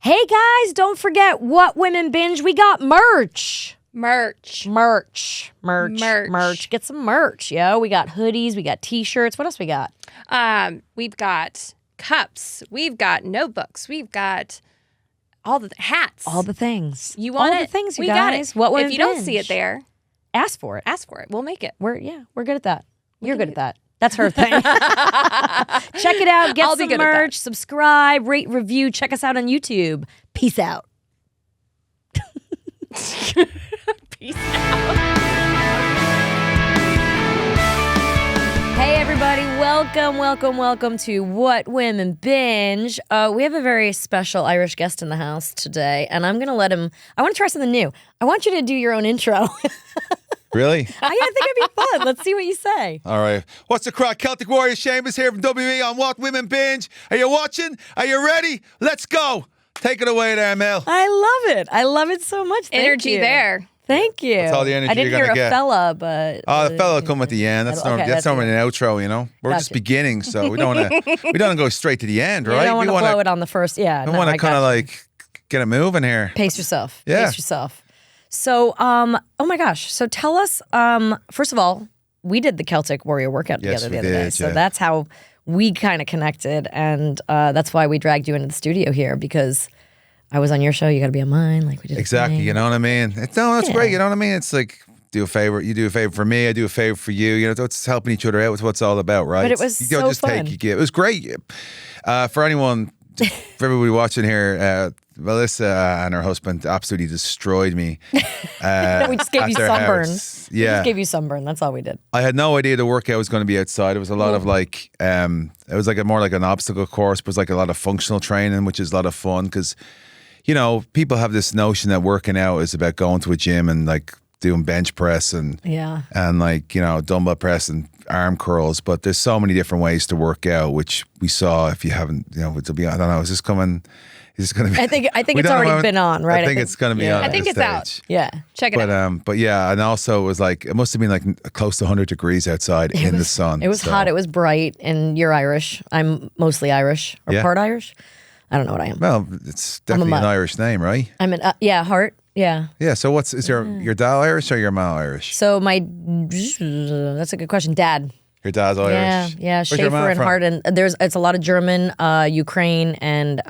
Hey guys, don't forget What Women Binge. We got merch. Merch. Get some merch, yo. We got hoodies, we got t-shirts. What else we got? We've got cups. We've got notebooks. We've got all the hats. All the things. You want all it? the things, you we guys. Got it. What Women If you don't Binge. see it there, ask for it. ask for it. We'll make it. We're good at that. You're good at that. That's her thing. Check it out. Get some merch. Subscribe, rate, review. Check us out on YouTube. Peace out. Peace out. Hey everybody, welcome to What Women Binge. We have a very special Irish guest in the house today, and I'm gonna let him. I want to try something new. I want you to do your own intro. Really? I think it'd be fun. Let's see what you say. All right. What's the crack? Celtic Warrior Sheamus here from WWE on What Women Binge. Are you watching? Are you ready? Let's go. Take it away there, Mel. I love it. I love it so much. Thank Energy you. there. Thank you. That's all the energy I didn't you're gonna hear a get. fella, but Oh, the fella will come at the end. That's normally an outro, you know. We're just beginning, so we don't want to go straight to the end, right? You don't want we to blow it on the first. Yeah, we want to kind of like get it moving here. Pace yourself. Yeah. Pace yourself. So, oh my gosh. So tell us, first of all, we did the Celtic Warrior workout together the other day. So that's how we kind of connected. And that's why we dragged you into the studio here, because I was on your show. You got to be on mine. Like we did. Exactly. You know what I mean? That's great. You know what I mean? It's like, do a favor. You do a favor for me. I do a favor for you. You know, it's helping each other out. It's what it's all about, right? But it was you so just fun. Take, you give. It was great. For anyone, for everybody watching here, Melissa and her husband absolutely destroyed me. We just gave you sunburn. Yeah. We just gave you sunburn. That's all we did. I had no idea the workout was going to be outside. It was a lot of like, it was like more like an obstacle course, but it was like a lot of functional training, which is a lot of fun because, you know, people have this notion that working out is about going to a gym and like doing bench press and like, you know, dumbbell press and arm curls, but there's so many different ways to work out, which we saw. If you haven't, you know, it'll be, I don't know, is this coming? Is going to be? I think it's already been on, right? I think it's going to be on. I think it's out. Yeah, check it out. But yeah, and also it was like it must have been like close to 100 degrees outside in the sun. It was hot. It was bright, and you're Irish. I'm mostly Irish or part Irish. I don't know what I am. Well, it's definitely an Irish name, right? I'm an Hart. Yeah. Yeah. So is your dad Irish or your mom Irish? So that's a good question. Dad. Your dad's Irish. Yeah. Schaefer and Hart, and it's a lot of German, Ukraine, and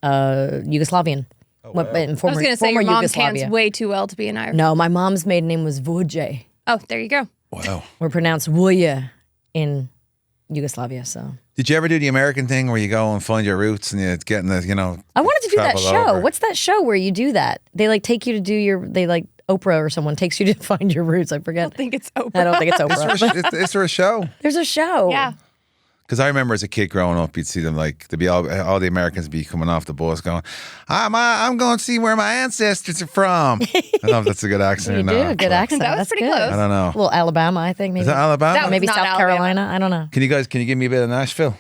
Yugoslavian. Oh, wow. I was going to say your mom's hands way too well to be an Irish. No, my mom's maiden name was Vuj. Oh, there you go. Wow. We're pronounced Vuja in Yugoslavia. So. Did you ever do the American thing where you go and find your roots and you get in the, you know? I wanted to do that show. Over. What's that show where you do that? They like take you to do Oprah or someone takes you to find your roots. I forget. I don't think it's Oprah. I don't think it's Oprah. Is there a show? There's a show. Yeah. Because I remember as a kid growing up, you'd see them like, there'd be all the Americans be coming off the bus going, I'm going to see where my ancestors are from. I don't know if that's a good accent You or not. do a good accent. That was That's pretty good. close. I don't know. A little Alabama, I think. Maybe. Is that Alabama? That was Maybe not South Alabama. Carolina. I don't know. Can you give me a bit of Nashville?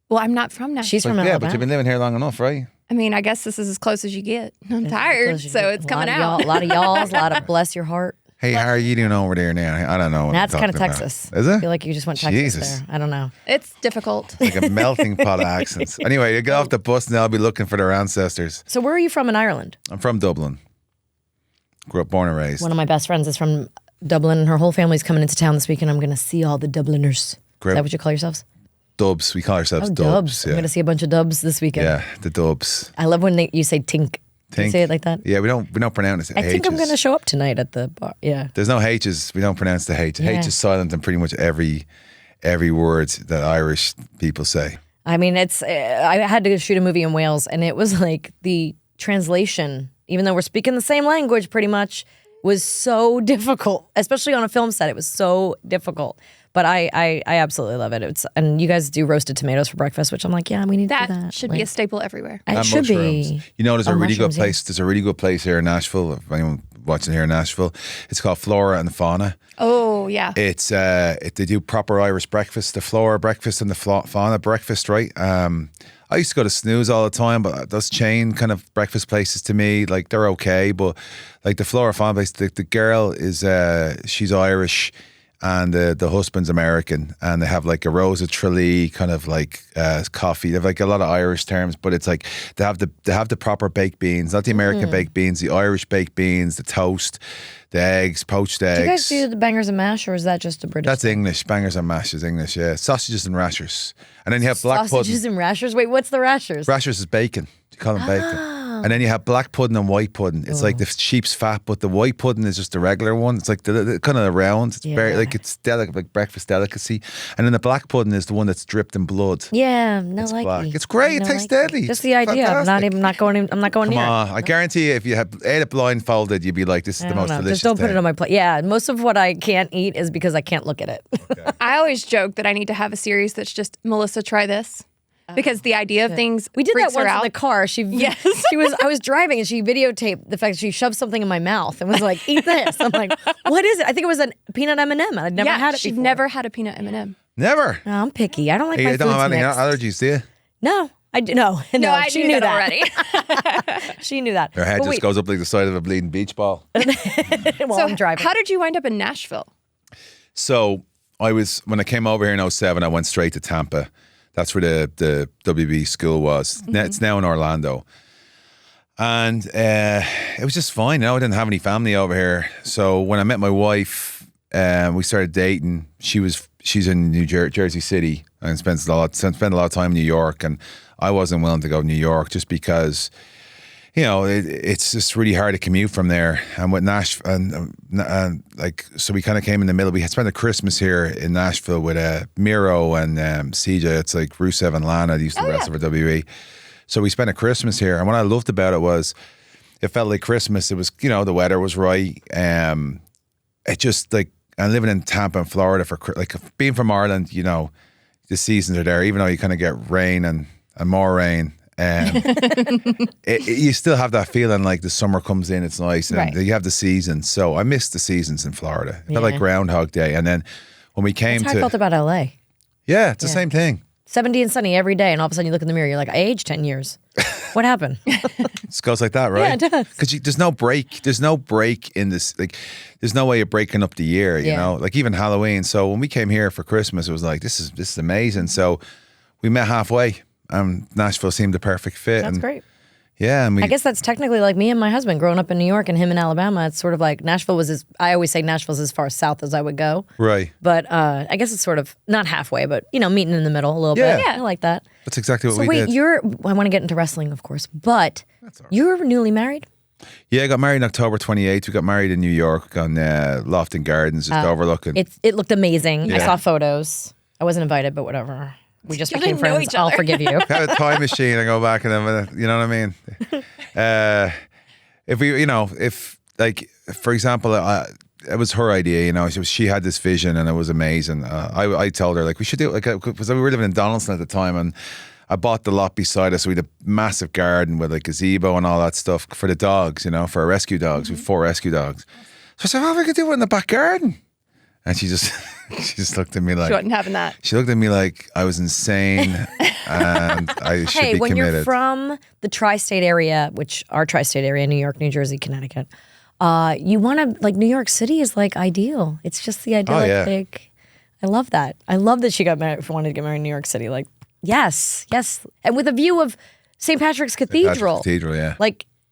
Well, I'm not from Nashville. She's from Yeah, Alabama. but you've been living here long enough, right? I mean, I guess this is as close as you get. I'm tired, so it's coming out. A lot of y'alls, a lot of bless your heart. Hey, how are you doing over there now? I don't know. What That's I'm kind of talking about. Texas. Is it? I feel like you just went Texas Jesus. there. I don't know. It's difficult. Like a melting pot of accents. Anyway, you get off the bus and they'll be looking for their ancestors. So where are you from in Ireland? I'm from Dublin. Grew up, born and raised. One of my best friends is from Dublin, and her whole family's coming into town this weekend. I'm going to see all the Dubliners. Great. Is that what you call yourselves? Dubs. We call ourselves Dubs. Yeah. I'm going to see a bunch of Dubs this weekend. Yeah, the Dubs. I love when you say tink. You say it like that? Yeah, we don't pronounce it. I think I'm going to show up tonight at the bar. Yeah. There's no H's. We don't pronounce the H. Yeah. H is silent in pretty much every word that Irish people say. I mean, I had to shoot a movie in Wales, and it was like the translation, even though we're speaking the same language pretty much, was so difficult, especially on a film set. It was so difficult. But I absolutely love it. And you guys do roasted tomatoes for breakfast, which I'm like, yeah, we need to do that. That should be a staple everywhere. It should be. You know, there's a really good mushrooms, yeah. place. There's a really good place here in Nashville. If anyone watching here in Nashville, it's called Flora and Fauna. Oh, yeah. It's they do proper Irish breakfast, the Flora breakfast and the Fauna breakfast, right? I used to go to Snooze all the time, but those chain kind of breakfast places to me, like they're okay, but like the Flora Fauna place, the girl is she's Irish. and the husband's American, and they have like a Rose of Tralee kind of like coffee. They have like a lot of Irish terms, but it's like they have the proper baked beans, not the American baked beans, the Irish baked beans, the toast, the eggs, poached eggs. Do you guys do the bangers and mash, or is that just a British? That's English. Bangers and mash is English. Yeah, sausages and rashers, and then you have black sausages pudding. and rashers. Wait, what's the rashers? Rashers is bacon. You call them bacon. And then you have black pudding and white pudding. It's like the sheep's fat, but the white pudding is just the regular one. It's like the kind of round. It's very like it's delicate, like breakfast delicacy. And then the black pudding is the one that's dripped in blood. Yeah, no It's like black. It's great. It tastes deadly. Just the idea. I'm not going Come near. on, I guarantee you, if you had ate it blindfolded, you'd be like, "This is the most delicious." Just don't put thing. it on my plate. Yeah, most of what I can't eat is because I can't look at it. I always joke that I need to have a series that's just Melissa, try this. Because the idea of things We did that freaks her once in out. the car. I was driving and she videotaped the fact that she shoved something in my mouth and was like, "Eat this." I'm like, "What is it?" I think it was a peanut M&M. I'd never had it she'd before. never had a peanut M&M. Never. No, I'm picky. I don't like my You don't foods have any mixed. allergies, do you? No, I do. No, I she knew knew that already. She knew that. Her head But just wait, goes up like the side of a bleeding beach ball. while I'm driving. How did you wind up in Nashville? So when I came over here in 2007, I went straight to Tampa. That's where the WB school was. It's now in Orlando. And it was just fine. I didn't have any family over here. So when I met my wife, we started dating. She's in Jersey City and spent a lot of time in New York. And I wasn't willing to go to New York just because, it's just really hard to commute from there. And with Nashville, and so we kind of came in the middle. We had spent a Christmas here in Nashville with Miro and CJ. It's like Rusev and Lana. They used to wrestle for WWE. So we spent a Christmas here. And what I loved about it was it felt like Christmas. It was, the weather was right. It just like, and living in Tampa and Florida being from Ireland, the seasons are there, even though you kind of get rain and more rain. You still have that feeling like the summer comes in, it's nice, and Right. you have the seasons. So I missed the seasons in Florida. It felt like Groundhog Day. And then when we came That's how I felt about LA. it's the same thing. 70 and sunny every day, and all of a sudden you look in the mirror, you're like, I aged 10 years. What happened? It just goes like that, right? Yeah, it does. Because there's no break. There's no break in this. Like, there's no way of breaking up the year. You know, like even Halloween. So when we came here for Christmas, it was like this is amazing. So we met halfway. Nashville seemed the perfect fit. That's great. Yeah, and I guess that's technically like me and my husband growing up in New York and him in Alabama. It's sort of like Nashville was I always say Nashville's as far south as I would go. right. But I guess it's sort of not halfway, but meeting in the middle a little Yeah. bit. Yeah, I like that. That's exactly what So we wait, did. I want to get into wrestling, of course, but you're newly married? Yeah, I got married on October 28th. We got married in New York on Lofton Gardens, just overlooking. It looked amazing. I Yeah. saw photos. I wasn't invited, but whatever. We just became didn't know friends. each I'll other. forgive you. Have a time machine and go back and you know what I mean? If for example, it was her idea, she had this vision and it was amazing. I told her we should do it because we were living in Donaldson at the time, and I bought the lot beside us. We had a massive garden with a gazebo and all that stuff for the dogs, for our rescue dogs. We have 4 rescue dogs. So I said, "Oh, we could do it in the back garden." And she just looked at me like She wasn't having that. She looked at me like I was insane and I should Hey, be when committed. you're from the tri-state area, which our tri-state area, New York, New Jersey, Connecticut, you want to, New York City is ideal. It's just the idyllic yeah. thing. I love that. I love that she got married, wanted to get married in New York City. Yes. And with a view of St. Patrick's Cathedral. Cathedral, yeah.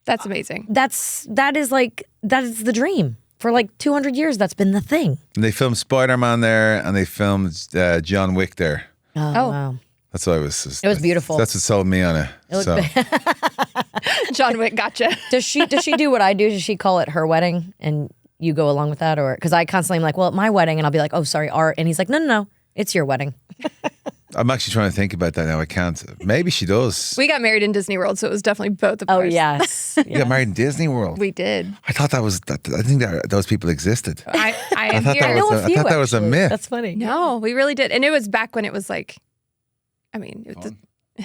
That's amazing. That is the dream. For 200 years, that's been the thing. And they filmed Spider-Man there and they filmed John Wick there. Oh, wow. That's why it was. It was beautiful. That's what sold me on it. John Wick, gotcha. Does she do what I do? Does she call it her wedding and you go along with that? Or because I constantly am well, my wedding, and I'll be like, oh, sorry, our, and he's like, no, it's your wedding. I'm actually trying to think about that now. I can't. Maybe she does. We got married in Disney World, so it was definitely both of Oh, ours. yes. You got married in Disney World. We did. I thought that was. I think that those people existed. I am thought here. that was I thought that was a myth. That's funny. No, we really did. And it was back when it was it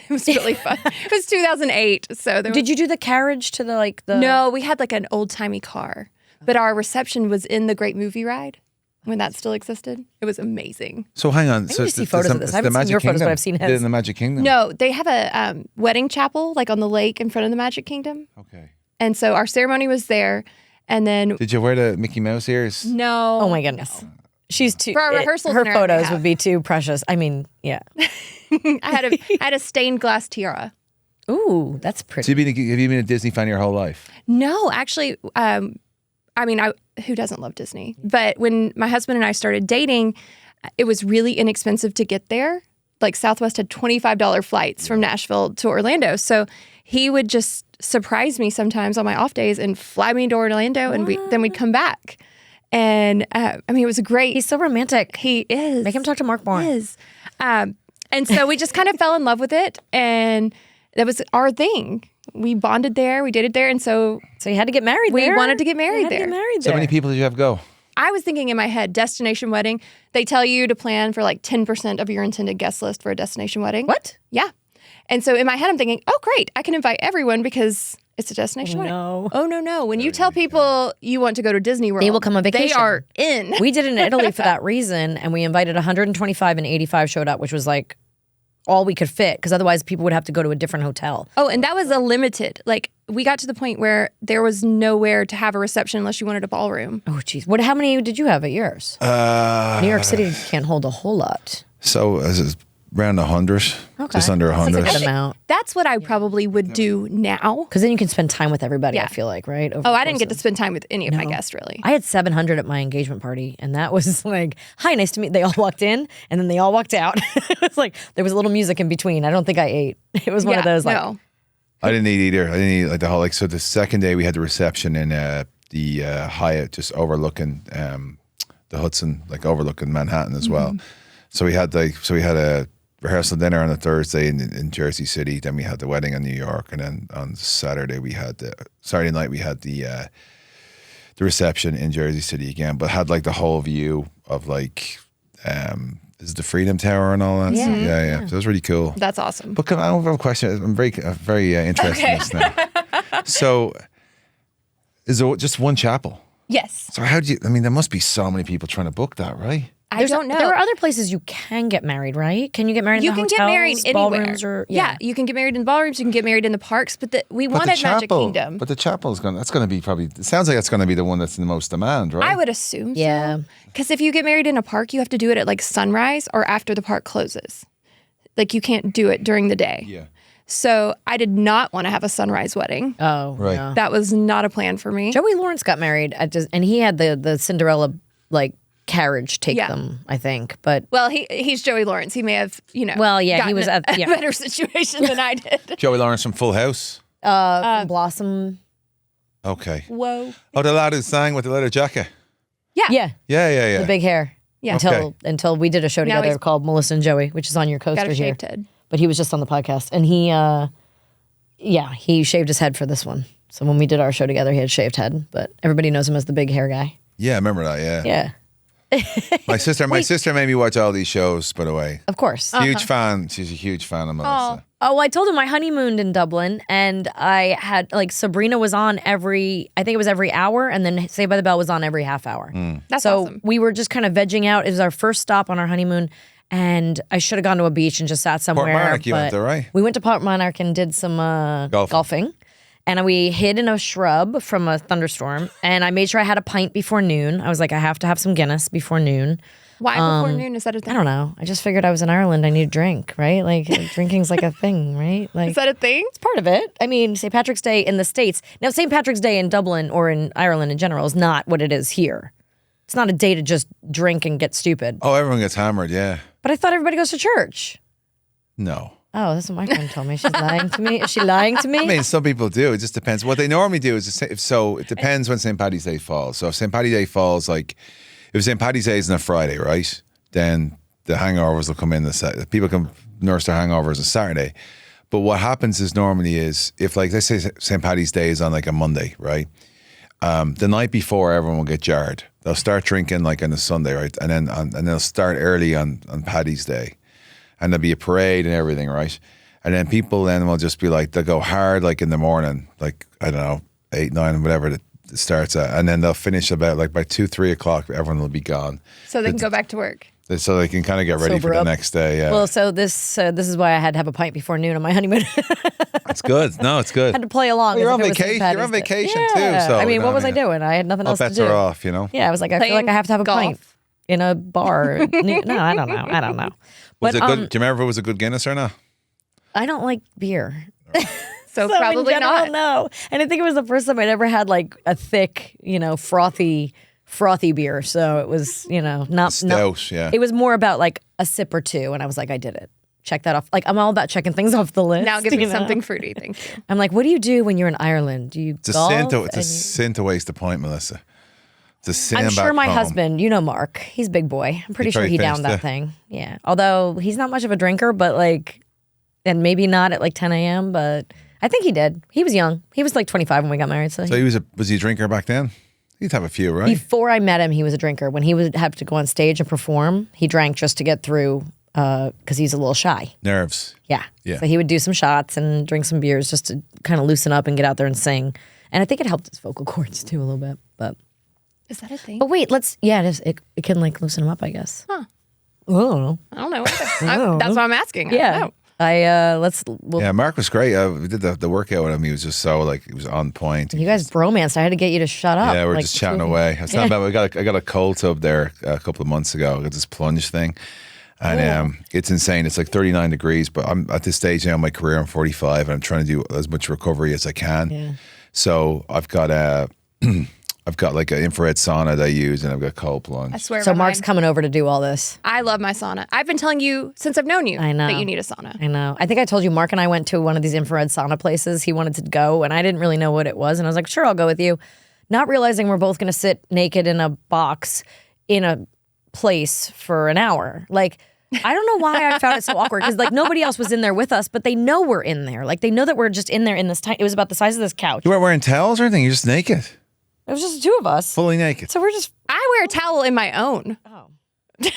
was really fun. It was 2008. So there Did you do the carriage to the No, we had an old-timey car. But our reception was in the Great Movie Ride when that still existed. It was amazing. So hang on. I need to see photos of this. I haven't seen your photos, but I've seen his. In the Magic Kingdom. No, they have a wedding chapel on the lake in front of the Magic Kingdom. Okay. And so our ceremony was there. And then Did you wear the Mickey Mouse ears? no. Oh my goodness. She's too. For our rehearsals her and our photos rehab. would be too precious. I mean, yeah. I had a stained glass tiara. Ooh, that's pretty. So have you been a Disney fan your whole life? No, actually, who doesn't love Disney? But when my husband and I started dating, it was really inexpensive to get there. Like Southwest had $25 flights from Nashville to Orlando. So he would just surprise me sometimes on my off days and fly me to Orlando, and then we'd come back. And it was great. He's so romantic. He is. Make him talk to Mark more. He is. And so we just kind of fell in love with it, and that was our thing. We bonded there, we dated there, and so you had to get married we there. wanted to get married You had to there. get married So there. many people did you have go? I was thinking in my head, destination wedding. They tell you to plan for like 10% of your intended guest list for a destination wedding. What? Yeah. And so in my head, I'm thinking, oh, great. I can invite everyone because it's a destination wedding. No. Oh, no. When you tell people you want to go to Disney World, They will come on vacation. They are in. We did it in Italy for that reason, and we invited 125 and 85 showed up, which was like all we could fit because otherwise people would have to go to a different hotel. Oh, and that was a limited. Like we got to the point where there was nowhere to have a reception unless you wanted a ballroom. Oh, jeez. How many did you have at yours? New York City can't hold a whole lot. So it's around 100, just under That's 100. a good amount. That's what I probably would do now. Because then you can spend time with everybody, Yeah. I feel like, right? Oh, I didn't get to spend time with any of my guests, really. I had 700 at my engagement party, and that was like, hi, nice to meet. They all walked in, and then they all walked out. It was like there was a little music in between. I don't think I ate. It was one of those like, no. I didn't eat either. I didn't eat like the whole so the second day we had the reception in the Hyatt, just overlooking the Hudson, like overlooking Manhattan as well. So we had a rehearsal dinner on a Thursday in Jersey City. Then we had the wedding in New York, and then on Saturday night we had the reception in Jersey City again. But had like the whole view of like is the Freedom Tower and all that. Yeah. Yeah. So it was really cool. That's awesome. But I have a question. I'm very interested in this now. So, is there just one chapel? Yes. So how do you? I mean, there must be so many people trying to book that, right? I don't know. There are other places you can get married, right? Can you get married You in the can hotels, get married anywhere. ballrooms, or yeah, you can get married in ballrooms. You can get married in the parks. But we But wanted Magic Kingdom. But the chapel is going. That's going to be probably. It sounds like that's going to be the one that's in the most demand, right? I would assume. Yeah. Because if you get married in a park, you have to do it at like sunrise or after the park closes. Like you can't do it during the day. Yeah. So I did not want to have a sunrise wedding. Oh, Right. no. That was not a plan for me. Joey Lawrence got married and he had the Cinderella like carriage take Yeah. them, I think. But Well, he's Joey Lawrence. He may have, Well, yeah, he gotten was at- yeah. a better situation than I did. Joey Lawrence from Full House. Blossom. Okay. Whoa. Oh, the lad who sang with the leather jacket. Yeah, Yeah. the big hair. Yeah. Until we did a show Now together he's- called Melissa and Joey, which is on your Got coaster a here. shaved head. But he was just on the podcast, and he shaved his head for this one. So when we did our show together, he had shaved head, but everybody knows him as the big hair guy. Yeah, I remember that. Yeah. Yeah, My sister made me watch all these shows. By the way, of course. huge fan. She's a huge fan of Melissa. Oh, well, I told him I honeymooned in Dublin, and I had like Sabrina was on I think it was every hour, and then Saved by the Bell was on every half hour. That's so awesome. we were just kind of vegging out. It was our first stop on our honeymoon, and I should have gone to a beach and just sat somewhere. Monarch, you went but there, right? We went to Port Monarch and did some golfing. And we hid in a shrub from a thunderstorm, and I made sure I had a pint before noon. I was like, I have to have some Guinness before noon. Why before noon? Is that a thing? I don't know. I just figured I was in Ireland. I need a drink, right? Like drinking's like a thing, right? Like Is that a thing? it's part of it. I mean, St. Patrick's Day in the States. Now, St. Patrick's Day in Dublin or in Ireland in general is not what it is here. It's not a day to just drink and get stupid. Oh, everyone gets hammered. Yeah. But I thought everybody goes to church. No. Oh, that's what my friend told me. She's lying to me. Is she lying to me? I mean, some people do. It just depends. What they normally do is, it depends when St. Paddy's Day falls. So if St. Paddy's Day falls, like, if St. Paddy's Day is on a Friday, right, then the hangovers will come in. People can nurse their hangovers on Saturday. But what happens is normally is, if like, let's say St. Paddy's Day is on like a Monday, right, the night before everyone will get jarred. They'll start drinking like on a Sunday, right, and they'll start early on Paddy's Day. And there'll be a parade and everything, right? And then people then will just be like, they'll go hard like in the morning, like, I don't know, 8, 9, whatever it starts at. And then they'll finish about like by 2, 3 o'clock, everyone will be gone. So they can go back to work. So they can kind of get ready Sober for the up. next day. Yeah. Well, so this is why I had to have a pint before noon on my honeymoon. It's good. No, it's good. Had to play along. Well, you're as on if it was St. vacation. You're on Paddy's Day. vacation Yeah. too. So I mean, you know what was I mean? doing? I had nothing All else to bets do. are off, you know? Yeah, I was like, I feel like I have to have a Golf. pint. in a bar. No, I don't know. I don't know. Was But it good? Do you remember if it was a good Guinness or not? I don't like beer. So So probably in general, not. no. And I think it was the first time I'd ever had like a thick, frothy beer. So it was, not Stout, yeah. It was more about like a sip or two, and I was like, I did it. Check that off. Like I'm all about checking things off the list. Now give me you know? something fruity, thank you. I'm like, what do you do when you're in Ireland? Do you It's a golf? sin to waste the point, Melissa. It's a sin I'm sure back my home. husband, Mark, he's a big boy. I'm pretty sure probably he downed finished that it. thing. Yeah. Although he's not much of a drinker, but like, and maybe not at like 10 a.m., but I think he did. He was young. He was like 25 when we got married. So, So was he a drinker back then? He'd have a few, right? before I met him, he was a drinker. When he would have to go on stage and perform, he drank just to get through because he's a little shy. Nerves. Yeah. Yeah. So he would do some shots and drink some beers just to kind of loosen up and get out there and sing. And I think it helped his vocal cords too a little bit. But Is that a thing? wait, it is. It can like loosen him up, I guess. Huh. Oh. I don't know. That's what I'm asking. I don't Yeah. know. Yeah, Mark was great. We did the workout with him. He was just so he was on point. You guys bromanced. I had to get you to shut up. Yeah, we're like, just chatting away. It's not bad. I got a cold tub there a couple of months ago. I got this plunge thing. And it's insane. It's like 39 degrees, but I'm at this stage now in my career, I'm 45 and I'm trying to do as much recovery as I can. Yeah. So I've got like an infrared sauna that I use, and I've got cold plunge. I swear. So by Mark's mine. coming over to do all this. I love my sauna. I've been telling you since I've known you I know. that you need a sauna. I know. I think I told you Mark and I went to one of these infrared sauna places. He wanted to go, and I didn't really know what it was. And I was like, sure, I'll go with you. Not realizing we're both going to sit naked in a box in a place for an hour. Like, I don't know why I found it so awkward because like nobody else was in there with us, but they know we're in there. Like they know that we're just in there in this time. It was about the size of this couch. You weren't wearing towels or anything? You're just naked, It was just the two of us. fully naked. So we're just, I wear a towel in my own. I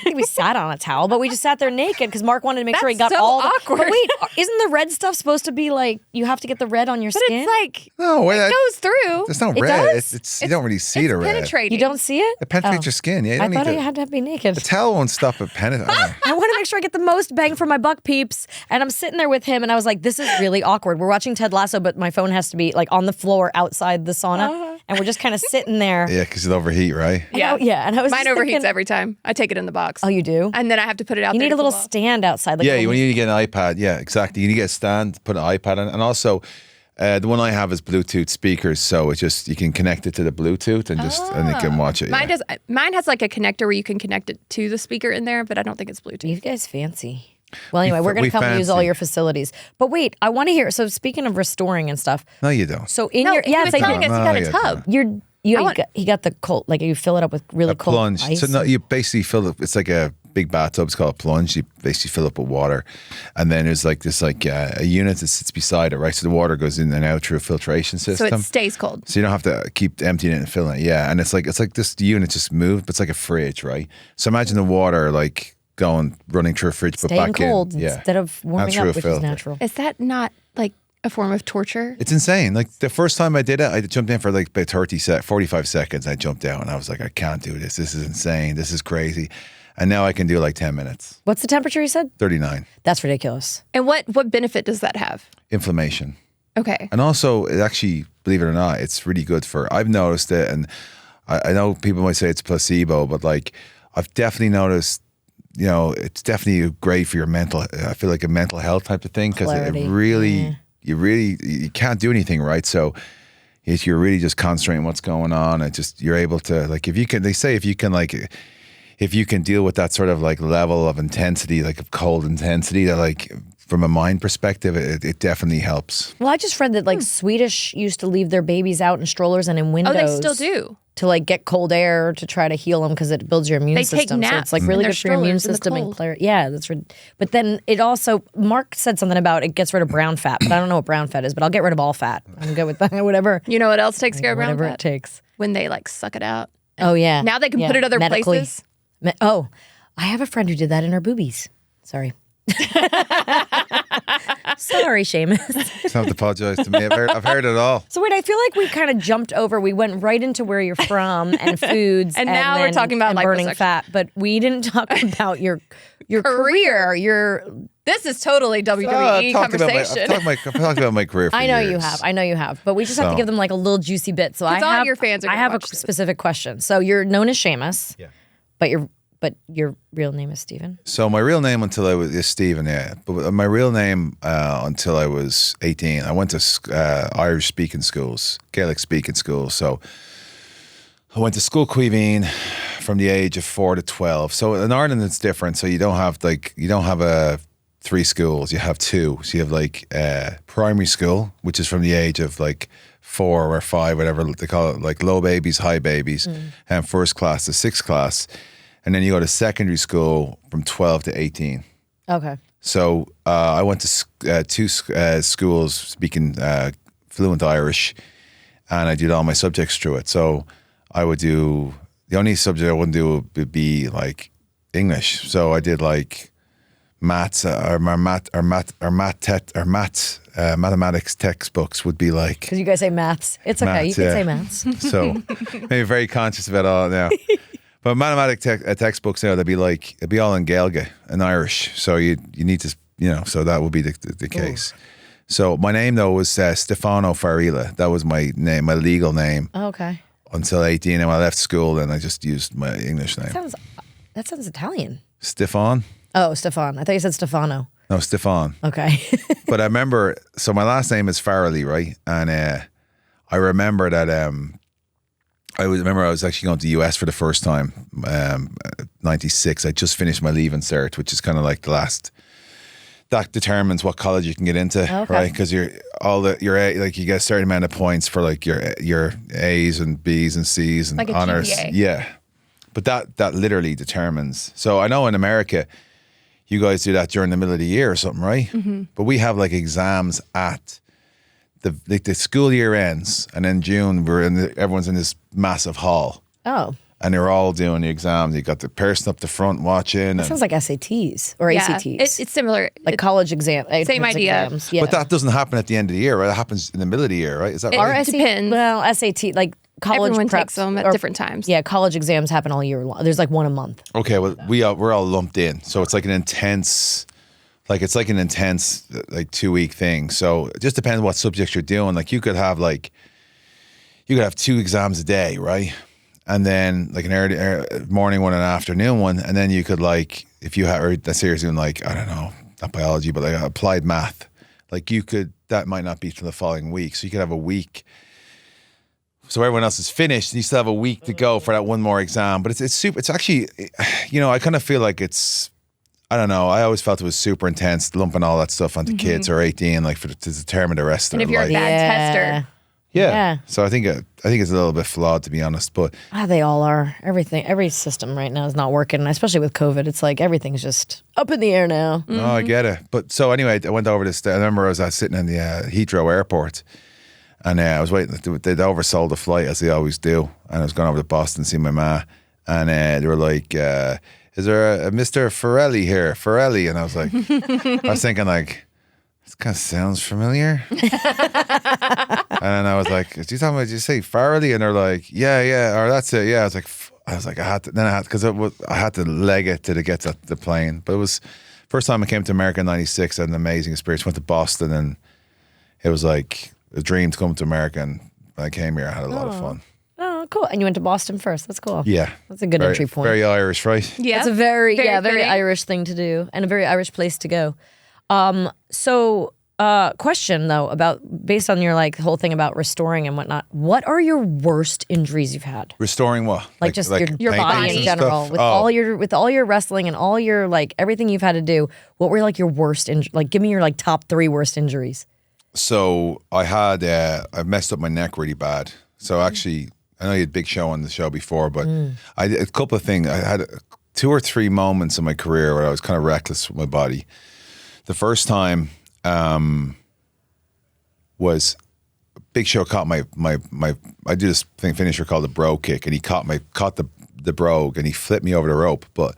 think we sat on a towel, but we just sat there naked because Mark wanted to make sure he got That's so all the, awkward. But wait, isn't the red stuff supposed to be like, you have to get the red on your But skin? it's like, No, wait, it goes through. it's not It red. does? It's you don't really see the red. Penetrating. You don't see it? It penetrates Oh. your skin. Yeah, you I don't thought need I to. had to be naked. The towel won't stop it penetrating. I want to make sure I get the most bang for my buck, peeps. And I'm sitting there with him, and I was like, this is really awkward. We're watching Ted Lasso, but my phone has to be like on the floor outside the sauna. And we're just kind of sitting there. Yeah, because it'll overheat, right? Yeah. Yeah. And I was Mine just overheats thinking, every time. I take it in the box. Oh, you do? And then I have to put it out You there need to a little cool off. stand outside. Like Yeah, a you little- need to get an iPad. Yeah, exactly. You need to get a stand, put an iPad on, and also the one I have is Bluetooth speakers, so it's just you can connect it to the Bluetooth and you can watch it. Mine Yeah. does. Mine has like a connector where you can connect it to the speaker in there, but I don't think it's Bluetooth. You guys fancy. Well, anyway, we're going we to come use all fancy. your facilities. But wait, I want to hear. So speaking of restoring and stuff. No, you don't. So in No, your, he yes, was I telling did. us he got a yeah, tub. He got the cold, like you fill it up with really A cold plunge. ice. So no, you basically fill it. It's like a big bathtub. It's called a plunge. You basically fill up with water, and then there's like this a unit that sits beside it, right? So the water goes in and out through a filtration So system. it stays cold. So you don't have to keep emptying it and filling it. Yeah, and it's like this unit just moved, but it's like a fridge, right? So imagine the water like running through a fridge, but Staying back cold in. Yeah. instead of warming through a up, which is filter. natural. Is that not like a form of torture? It's insane. Like the first time I did it, I jumped in for like about 45 seconds. I jumped out and I was like, I can't do this. This is insane. This is crazy. And now I can do like 10 minutes. What's the temperature you said? 39. That's ridiculous. And what benefit does that have? Inflammation. Okay. And also, it actually, believe it or not, it's really good for, I've noticed it, and I know people might say it's placebo, but like, I've definitely noticed, it's definitely great for your I feel like a mental health type of thing, because Clarity. it really, you can't do anything, right? So you're really just concentrating what's going on, and you're able to, like, if you can deal with that sort of like level of intensity, like of cold intensity, that like, from a mind perspective, it definitely helps. Well, I just read that like Swedish used to leave their babies out in strollers and in windows. Oh, they still do. To like get cold air to try to heal them because it builds your immune They system. take So naps it's like in really their good for your immune strollers in the system and cold. clarity. Yeah, but then it also, Mark said something about it gets rid of brown fat, but I don't know what brown fat is, but I'll get rid of all fat. I'm good with that. Whatever. You know what else takes care of brown Whatever fat? it takes. When they like suck it out. Oh yeah. Now they can Yeah. put it other Medically. places. Oh, I have a friend who did that in her boobies. Sorry. Sorry, Sheamus. You don't have to apologize to me. I've heard it all. So wait, I feel like we kind of jumped over. We went right into where you're from and foods, And now we're then- talking about and burning liposuction. fat, but we didn't talk about your career. Your This is totally WWE conversation. I've talked about my career for I know years. you have, but we just have to So- give them like a little juicy bit. So I all have your fans are I gonna have a watch this. specific question. So you're known as Sheamus, Yeah. But your real name is Stephen? So my real name until I was is Stephen, yeah. But my real name until I was 18, I went to Irish speaking schools, Gaelic speaking schools. So I went to school Cuivine from the age of 4 to 12. So in Ireland it's different. So you don't have a 3 schools, you have 2. So you have like primary school, which is from the age of like 4 or 5, whatever they call it, like low babies, high babies, and first class to 6th class. And then you go to secondary school from 12 to 18. Okay. So I went to 2 schools speaking fluent Irish, and I did all my subjects through it. So I would do, the only subject I wouldn't do would be like English. So I did like maths mathematics textbooks would be like. Because you guys say maths. It's okay. Maths, you can yeah. say maths. So maybe very conscious about all that now. But mathematics textbooks now, it'd be all in Gaeilge, in Irish. So you need to, so that would be the case. So my name though was Stefano Farila. That was my name, my legal name. Oh, okay. Until 18, and when I left school, then I just used my English name. That sounds Italian. Stefan? Oh, Stefan. I thought you said Stefano. No, Stefan. Okay. But I remember, so my last name is Farrelly, right? And I remember that I was actually going to the US for the first time, 96. I just finished my Leaving Cert, which is kind of like the last, that determines what college you can get into, right? Because you get a certain amount of points for like your A's and B's and C's and like honors. GPA. Yeah. But that literally determines. So I know in America, you guys do that during the middle of the year or something, right? Mm-hmm. But we have like exams at the school year ends, and in June everyone's in this massive hall. Oh. And they're all doing the exams. You got the person up the front watching. That sounds like SATs or ACTs. It's similar. Like college exam. Same idea. Exams. Yeah. But that doesn't happen at the end of the year, right? It happens in the middle of the year, right? Is that It right? depends. Well, SAT, like college Everyone prep, takes them at different times. Yeah, college exams happen all year long. There's like one a month. Okay, well, we're all lumped in. So it's like an intense, like 2-week thing. So it just depends what subjects you're doing. Like you could have 2 exams a day, right? And then like an early morning one and an afternoon one. And then you could like, if you had, let's say you're doing like, I don't know, not biology, but like applied math. Like that might not be till the following week. So you could have a week. So everyone else is finished and you still have a week to go for that one more exam. But it's super, it's actually, I kind of feel like it's, I don't know. I always felt it was super intense, lumping all that stuff onto kids or 18, like to determine the rest of And their if you're a life. bad tester. Yeah. So I think it's a little bit flawed, to be honest. But They all are. Every system right now is not working, and especially with COVID. It's like everything's just up in the air now. no, I get it. But so anyway, I went over this. I remember I was sitting in the Heathrow airport, and I was waiting. They'd oversold the flight as they always do, and I was going over to Boston to see my ma, and they were like, "Is there a Mr. Farrelly here?" Farrelly, and I was like, I was thinking like, this kind of sounds familiar. And then I was like, "Did you say Farrelly?" And they're like, "Yeah, or that's it." Yeah, I was like, I had to leg it to get to the plane. But it was first time I came to America in '96. I had an amazing experience. Went to Boston, and it was like a dream to come to America. And when I came here, I had a lot of fun. Oh, cool. And you went to Boston first. That's cool. Yeah, That's a good entry point. Very Irish, right? Yeah. It's a very Very Irish thing to do and a very Irish place to go. Question though based on your like whole thing about restoring and whatnot. What are your worst injuries you've had? Restoring what? Like just your paintings body and in general, stuff? with all your wrestling and all your like everything you've had to do. What were like your worst like give me your like top 3 worst injuries. So I had I messed up my neck really bad. So actually, I know you had Big Show on the show before, but I did a couple of things. I had 2 or 3 moments in my career where I was kind of reckless with my body. The first time was Big Show caught my I do this finisher called the bro kick, and he caught the brogue and he flipped me over the rope. But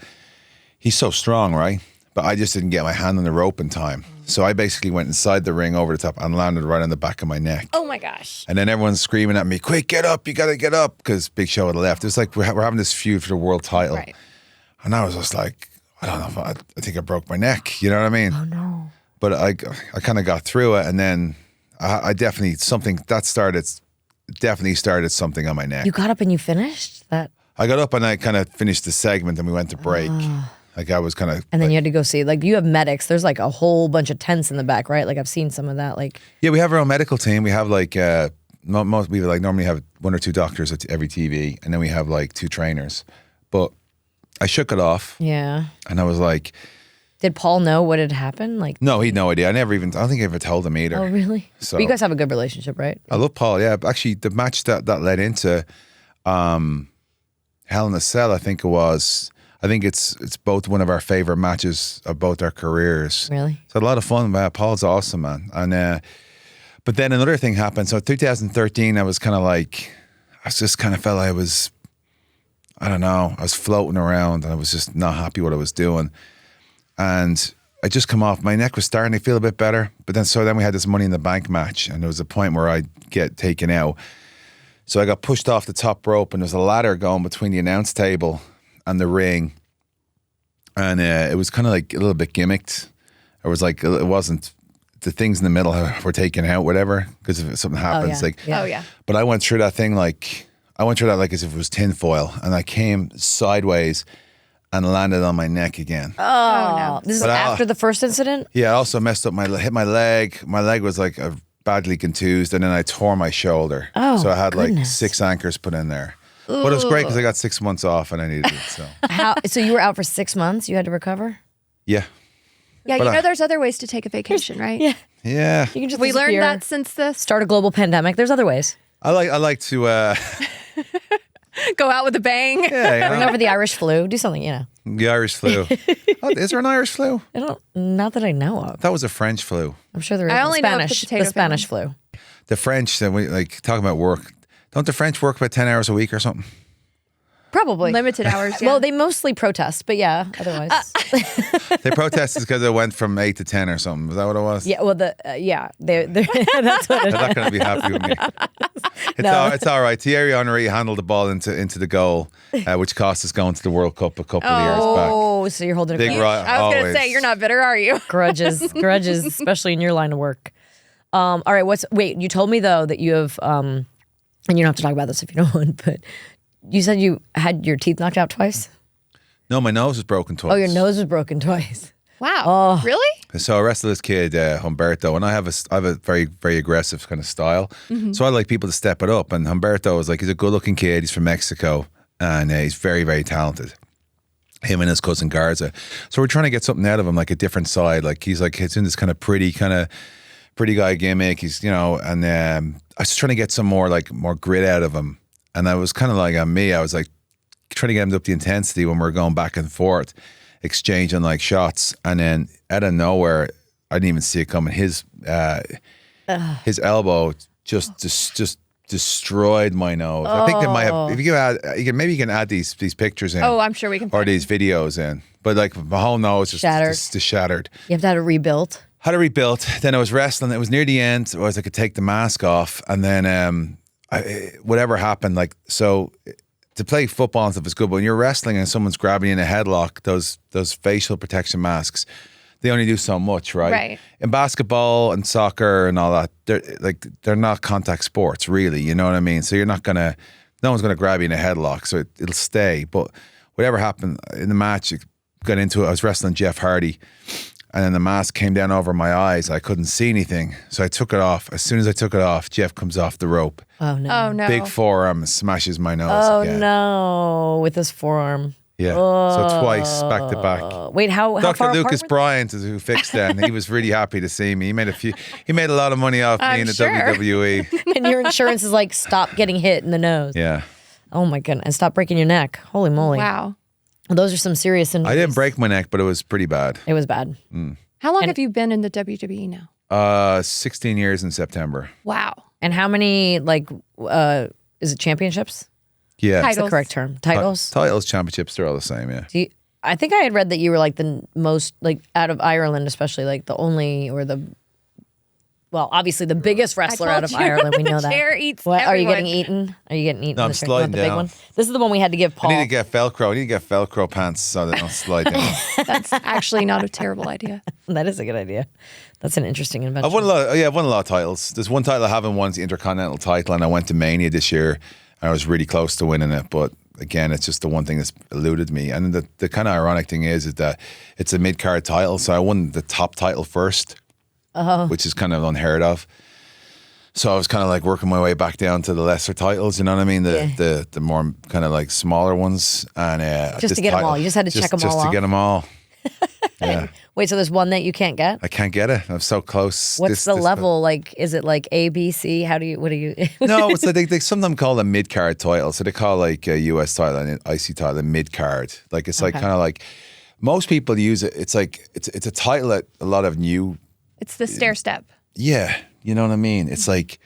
he's so strong, right? But I just didn't get my hand on the rope in time. So I basically went inside the ring over the top and landed right on the back of my neck. Oh my gosh. And then everyone's screaming at me, "Quick, get up, you gotta get up," because Big Show had left. It was like we're having this feud for the world title. Right. And I was just like, I don't know, I think I broke my neck. You know what I mean? Oh no. But I kind of got through it, and then I definitely started something on my neck. You got up and you finished that? I got up and I kind of finished the segment and we went to break. Like I was kind of. And then you had to go see, like, you have medics. There's like a whole bunch of tents in the back, right? Like I've seen some of that. Like, yeah, we have our own medical team. We have like most we like normally have 1 or 2 doctors at every TV, and then we have like 2 trainers. But I shook it off. yeah. And I was like, Did Paul know what had happened? Like, no, he had no idea. I don't think I ever told him either. oh really? So But you guys have a good relationship, right? I love Paul. Yeah, actually, the match that led into Hell in a Cell, I think it was. I think it's both one of our favorite matches of both our careers. Really? It's a lot of fun. Paul's awesome, man. And but then another thing happened. So 2013, I was kind of like, I just kind of felt I was, I don't know, I was floating around and I was just not happy what I was doing. And I just come off, my neck was starting to feel a bit better. But then we had this Money in the Bank match, and there was a point where I'd get taken out. So I got pushed off the top rope, and there's a ladder going between the announce table and the ring. And it was kind of like a little bit gimmicked. It was like, it wasn't, the things in the middle were taken out, whatever, because if something happens, yeah. like, Oh, yeah. But I went through that thing like as if it was tinfoil, and I came sideways and landed on my neck again. Oh, no. This is But after the first incident? Yeah, I also messed up hit my leg. My leg was like badly contused, and then I tore my shoulder. Oh, so I had like goodness. 6 anchors put in there. But it was great because I got 6 months off and I needed it. So So you were out for 6 months? You had to recover? yeah, Yeah, But you know there's other ways to take a vacation, right? Yeah. yeah. You can just We learned disappear, that since this. start a global pandemic. There's other ways. I like to Go out with a bang. yeah, Bring over the Irish flu. Do something, the Irish flu. Oh, is there an Irish flu? Not that I know of. That was a French flu. I'm sure there is. I The only know of the Spanish, potato Spanish flu. The French, we like talking about work. Don't the French work about 10 hours a week or something? Probably. Limited hours. Yeah. Well, they mostly protest, but yeah, otherwise. They protested because it went from 8 to 10 or something. Was that what it was? yeah, well, they're that's what it They're not going to be happy with me. It's all right. Thierry Henry handled the ball into the goal, which cost us going to the World Cup a couple of years back. Oh, so you're holding Big a right, I was going to always. say, you're not bitter, are you? grudges, especially in your line of work. All right, wait, you told me though that you have, and you don't have to talk about this if you don't want, but you said you had your teeth knocked out twice? No, my nose was broken twice. Oh, your nose was broken twice. Wow. Oh. Really? So I wrestled this kid, Humberto, and I have a very, very aggressive kind of style. So I like people to step it up. And Humberto was like, he's a good looking kid. He's from Mexico, and he's very, very talented. Him and his cousin Garza. So we're trying to get something out of him, like a different side. Like he's in this kind of pretty guy gimmick. He's, and I was trying to get some more grit out of him. And I was kind of like on me. I was like trying to get him up the intensity when we're going back and forth, exchanging like shots. And then out of nowhere, I didn't even see it coming. His elbow just destroyed my nose. I think they might have. If you can add these pictures in. Oh, I'm sure we can. Or these videos in. But like my whole nose just shattered. You have to have it rebuilt. Had it rebuilt. Then I was wrestling. It was near the end. I was I could take the mask off, and then whatever happened, so to play football and stuff is good, but when you're wrestling and someone's grabbing you in a headlock, those facial protection masks, they only do so much, right? Right. In basketball and soccer and all that, they're not contact sports, really. You know what I mean? So no one's gonna grab you in a headlock, so it'll stay. But whatever happened in the match, it got into it. I was wrestling Jeff Hardy. And then the mask came down over my eyes. I couldn't see anything. So I took it off. As soon as I took it off, Jeff comes off the rope. Oh, no. Oh, no. Big forearm and smashes my nose Oh, again. no. With his forearm. Yeah. So twice, back to back. Wait, how Dr. far Lucas apart Bryant is who fixed that, and he was really happy to see me. He made a lot of money off me I'm in the sure. WWE. And your insurance is like, stop getting hit in the nose. Yeah. Oh, my goodness. And stop breaking your neck. Holy moly. Wow. Well, those are some serious injuries. I didn't break my neck, but it was pretty bad. It was bad. How long have you been in the WWE now? 16 years in September. Wow. And how many, is it championships? Yeah. That's the Titles. correct term. Titles? Titles, championships, they're all the same, yeah. I think I had read that you were like the most, out of Ireland, especially the only or obviously the biggest wrestler out of Ireland. We know that. Chair eats What, are you everyone. getting eaten? Are you getting eaten? No, I'm in the chair? sliding Not the big down. one. This is the one we had to give Paul. I need to get Velcro. I need to get Velcro pants so they don't slide down. That's actually not a terrible idea. That is a good idea. That's an interesting invention. I've won a lot of titles. There's one title I haven't won, the Intercontinental title, and I went to Mania this year, and I was really close to winning it, but again, it's just the one thing that's eluded me. And the kind of ironic thing is that it's a mid-card title, so I won the top title first, which is kind of unheard of. So I was kind of like working my way back down to the lesser titles, you know what I mean? The more kind of like smaller ones. And Just to get them all. You just had to check them all off. Just to get them all. Yeah. Wait, so there's one that you can't get? I can't get it. I'm so close. What's the level? Like, is it like A, B, C? What do you? No, it's like they sometimes call it a mid-card title. So they call like a US title and an IC title a mid-card. Like it's like kind of like, most people use it. It's like, it's a title that a lot of new. It's the stair step. Yeah. You know what I mean? It's like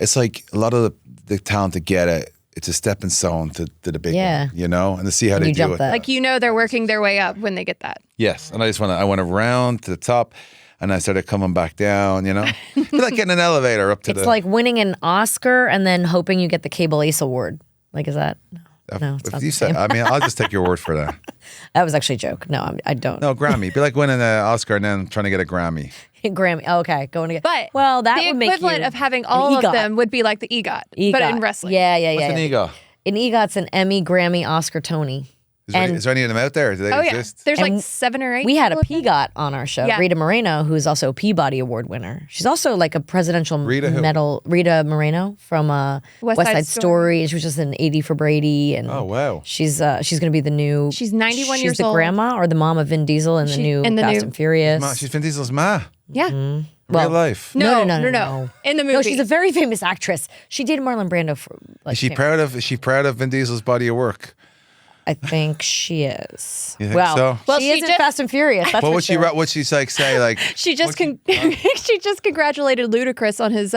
a lot of the talent to get it. It's a stepping stone to the big one, you know, and to see how they do it. Like, they're working their way up when they get that. Yes, and I went around to the top, and I started coming back down. You know, it's like getting an elevator up to It's like winning an Oscar and then hoping you get the Cable Ace Award. Like, is that? No, it's not you said, I mean, I'll just take your word for that. That was actually a joke. No, I don't. No, Grammy. It'd be like winning an Oscar and then trying to get a Grammy. Grammy. Oh, okay, going to get. But well, that would make the equivalent of having all of them would be like the EGOT, but in wrestling. Yeah. What's an EGOT? An EGOT's an Emmy, Grammy, Oscar, Tony. Is there any of them out there? Do they exist? There's like 7 or 8. We had a PGOT on our show, Yeah. Rita Moreno, who's also a Peabody Award winner. She's also like a presidential medal. Rita Moreno from West Side Story. She was just in 80 for Brady. And oh, wow. She's going to be the new. She's 91 years She's the old. grandma or the mom of Vin Diesel in the new Fast and Furious. She's Vin Diesel's ma. Yeah. Mm-hmm. Real life. No. In the movie. No, she's a very famous actress. She dated Marlon Brando for. Like, Is she proud of Vin Diesel's body of work? I think she is. You think so? Well, she is in Fast and Furious. That's what would sure. What'd she like say? Like she just she just congratulated Ludacris on his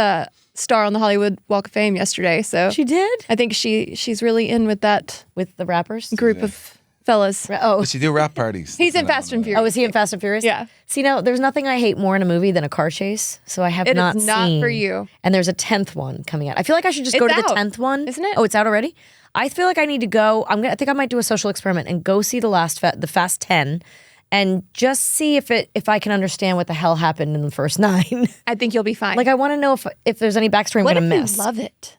star on the Hollywood Walk of Fame yesterday. So she did. I think she's really in with that with the rappers group of fellas. Oh, does she do rap parties? He's in Fast and Furious. Oh, is he in Fast and Furious? Yeah. See, now there's nothing I hate more in a movie than a car chase. So I have not seen. It is not for you. And there's a 10th one coming out. I feel like I should just go to the 10th one, isn't it? Oh, it's out already. I feel like I need to go. I think I might do a social experiment and go see the Fast 10, and just see if I can understand what the hell happened in the first 9. I think you'll be fine. Like, I want to know if there's any backstory I'm going to miss. You love it?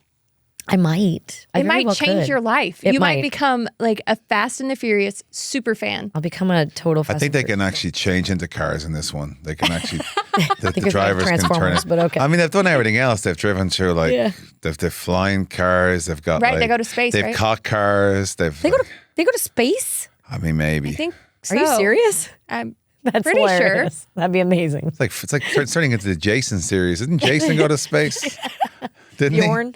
I might. It might change your life. You might become like a Fast and the Furious super fan. I'll become a total Fast I think they can actually change into cars in this one. They can actually, the it's drivers like can turn it. But okay. I mean, they've done everything else. They've driven through they've flying cars. They've got they go to space. They've caught cars. They go to space. I mean, maybe. I think. So. Are you serious? I'm That's pretty hilarious. sure. That'd be amazing. It's like turning into the Jason series. Didn't Jason go to space? Didn't Bjorn?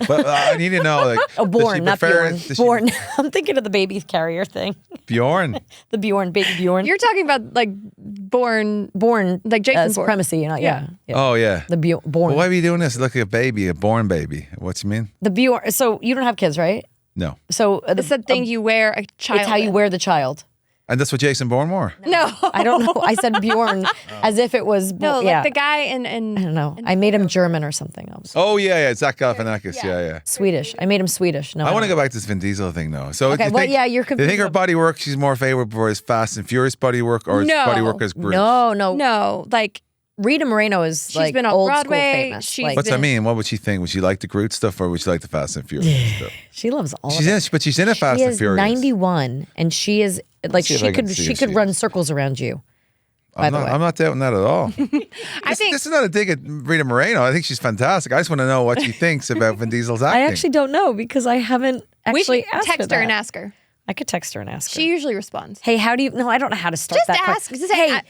But I need to know, like, Bjorn, not Bjorn. Bjorn. I'm thinking of the baby carrier thing. Bjorn. The Bjorn, baby Bjorn. You're talking about like born, like Jason Bourne. supremacy, Yeah. Oh yeah. The Bjorn. Well, why are you doing this? Look at a baby, a born baby. What you mean? The Bjorn. So you don't have kids, right? No. So it's the thing you wear a child. It's how you wear the child. And that's what Jason Bourne wore? No. I don't know. I said Bjorn as if it was. No, like the guy in. I don't know. I made him German or something. Oh yeah, Zach Galifianakis. Yeah. Swedish. I made him Swedish. No, I want to go back to this Vin Diesel thing though. So okay, you're confused. Do you think her body work? She's more favorable for his Fast and Furious body work, or his body work as Groot? No. Like Rita Moreno is she's been on old Broadway. School famous. What's that mean? What would she think? Would she like the Groot stuff, or would she like the Fast and Furious stuff? She loves all of it. But she's in a Fast and Furious. She is 91, and she is like she could run circles around you. I'm not doubting that at all. I think this is not a dig at Rita Moreno. I think she's fantastic. I just want to know what she thinks about Vin Diesel's acting. I actually don't know because I haven't actually asked text her and ask her. I could text her and ask her. She usually responds. Hey, how do you? No, I don't know how to start Just that. ask. Hey,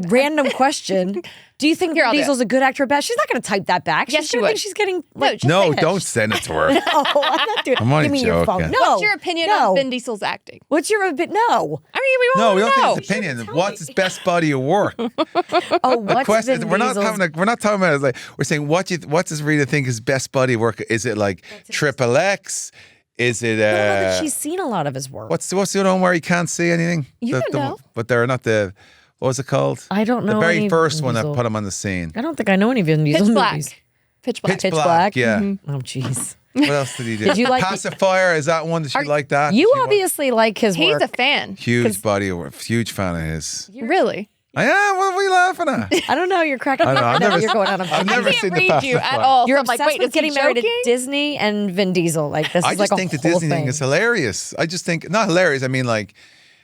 random question. Do you think Vin Diesel's a good actor or bad? She's not going to type that back. Yes, she would. She's getting. No, don't send it to her. No, I'm not doing it. I'm only Give me your phone. joking. No. What's your opinion on Vin Diesel's acting? What's your opinion? No. I mean, we want we to don't know. think his opinion. What's his best body of work? What's Vin we're not Diesel's? we're not talking about it like we're saying what does Rita think his best body of work? Is it like Triple X? Is it? I don't know that she's seen a lot of his work. What's the other one where he can't see anything? You don't know. But they're not the. What was it called? I don't know. The very any first Vin one that Diesel. put him on the scene. I don't think I know any Vin Diesel Pitch Black. movies. Pitch Black. Pitch Black. Yeah. Oh, jeez. What else did he do? Did you like Pacifier? Is that one? Did you like that? You obviously like his He's work. a fan. Huge body of work. Huge fan of his. Really? I am. What are we laughing at? I don't know. You're cracking me I know, up. I've now. never- You're going on a I've never I can't seen the read Fast you and at Furious. all. You're So I'm like, obsessed wait, with is he getting married joking? to Disney and Vin Diesel. Like this I is just like think a the whole Disney thing. thing is hilarious. I just think not hilarious. I mean, like,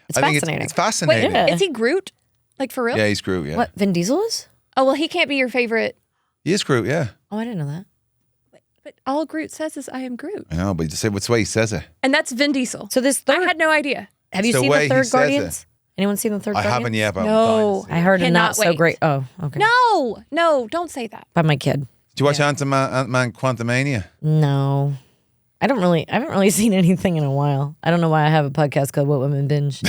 It's I think fascinating. it's fascinating. yeah. Is he Groot? Like for real? Yeah, he's Groot. Yeah, What Vin Diesel is? Oh well, he can't be your favorite. he is Groot. Yeah, Oh, I didn't know that. But all Groot says is, "I am Groot," I know, but just say what's the way he says it. and that's Vin Diesel. So this I third. had no idea. Have you It's the seen way the he third says Guardians? Anyone seen the third I Guardians? haven't yet, but I'm No. dying to see I it. heard it not Cannot so wait. great. Oh, okay. No, don't say that. By my kid. Did you watch Ant-Man Quantumania? No. I haven't really seen anything in a while. I don't know why I have a podcast called What Women Binge.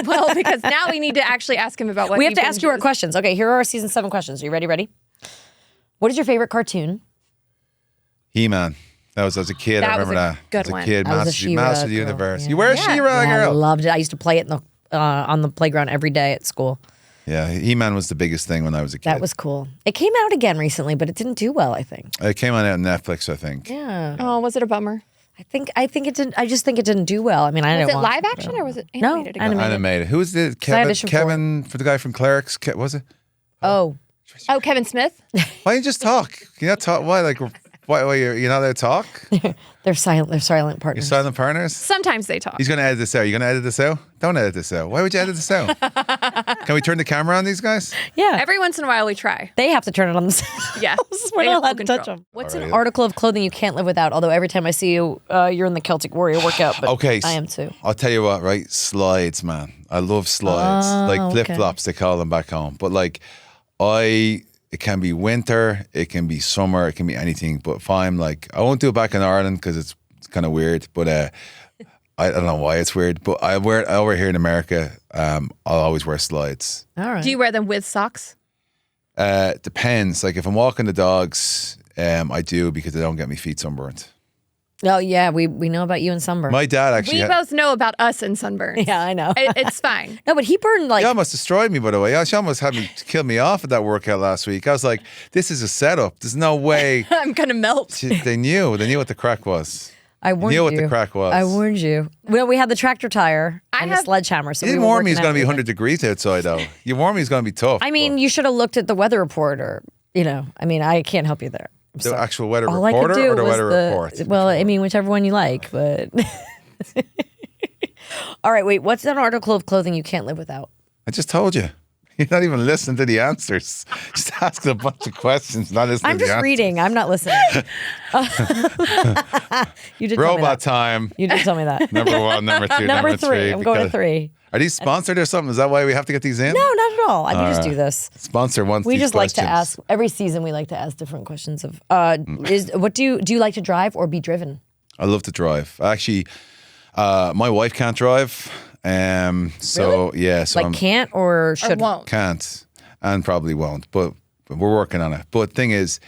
Well, because now we need to actually ask him about what We he have to ask you our binges. questions. Okay, here are our season 7 questions. Are you ready? Ready? What is your favorite cartoon? He-Man. That was as a kid. I That was remember a that. good as a one. kid, I was a Master, She-Ra Master of the girl, Universe. yeah. You were a Yeah. She-Ra Yeah, I girl. loved it. I used to play it on the playground every day at school. Yeah, He-Man was the biggest thing when I was a kid. That was cool. It came out again recently, but it didn't do well, I think. It came on Netflix, I think. Yeah. Oh, was it a bummer? I think it didn't. I just think it didn't do well. I mean, I Was didn't it watch live but- action or was it No, animated? again? animated. Animated. Who was the I auditioned for Kevin for the guy from Clerics? Was it? Oh, Oh, Kevin Smith. Why don't you just talk? Can you not talk? Why? Like, why you're not allowed to talk? they're silent. They're silent You're partners. silent partners? Sometimes they talk. He's going to edit this out. You going to edit this out? Don't edit this out. Why would you edit this out? Can we turn the camera on these guys? Yeah, Every once in a while we try. they have to turn it on themselves. Yeah. We're They not have allowed full to touch control. them. What's Alright. an article of clothing you can't live without? Although every time I see you, you're in the Celtic Warrior workout. But Okay. I am too. I'll tell you what, right? Slides, man. I love slides. Like okay. flip-flops, they call them back home. But like, it can be winter, it can be summer, it can be anything. But if I'm like, I won't do it back in Ireland because it's kind of weird. But I don't know why it's weird. But I wear it over here in America. I'll always wear slides. All right. Do you wear them with socks? Depends. Like if I'm walking the dogs, I do because they don't get me feet sunburnt. Oh yeah, we know about you and sunburn. My dad actually. We both know about us and sunburns. yeah, I know. It's fine. No, but he burned like He almost destroyed me, by the way. She almost had me kill me off at that workout last week. I was like, "This is a setup. There's no way." I'm gonna melt. They knew what the crack was. I warned knew what you. the crack was. I warned you. Well, we had the tractor tire and the sledgehammer. So You we didn't were warn me working it's going to be out 100 degrees outside, though. You warned me it's going to be tough. I mean, you should have looked at the weather report, or I can't help you there. I'm the sorry. actual weather All I could reporter do or the was weather report? Well, I mean, whichever one you like, but. All right, wait. What's an article of clothing you can't live without? I just told you. You're not even listening to the answers. Just asking a bunch of questions, not listening I'm to the just answers. reading. I'm not listening. You did tell me Robot that. time. You did tell me that. Number 1, number 2, Number three. I'm going to because- 3. Are these sponsored or something? Is that why we have to get these in? No, not at all. We just do this. Sponsor wants We these just like to questions. ask every season. We like to ask different questions of. What do you like to drive or be driven? I love to drive. Actually, my wife can't drive. So yeah, so Like I'm, can't or Or should? won't. can't and probably won't. But we're working on it. But the thing is,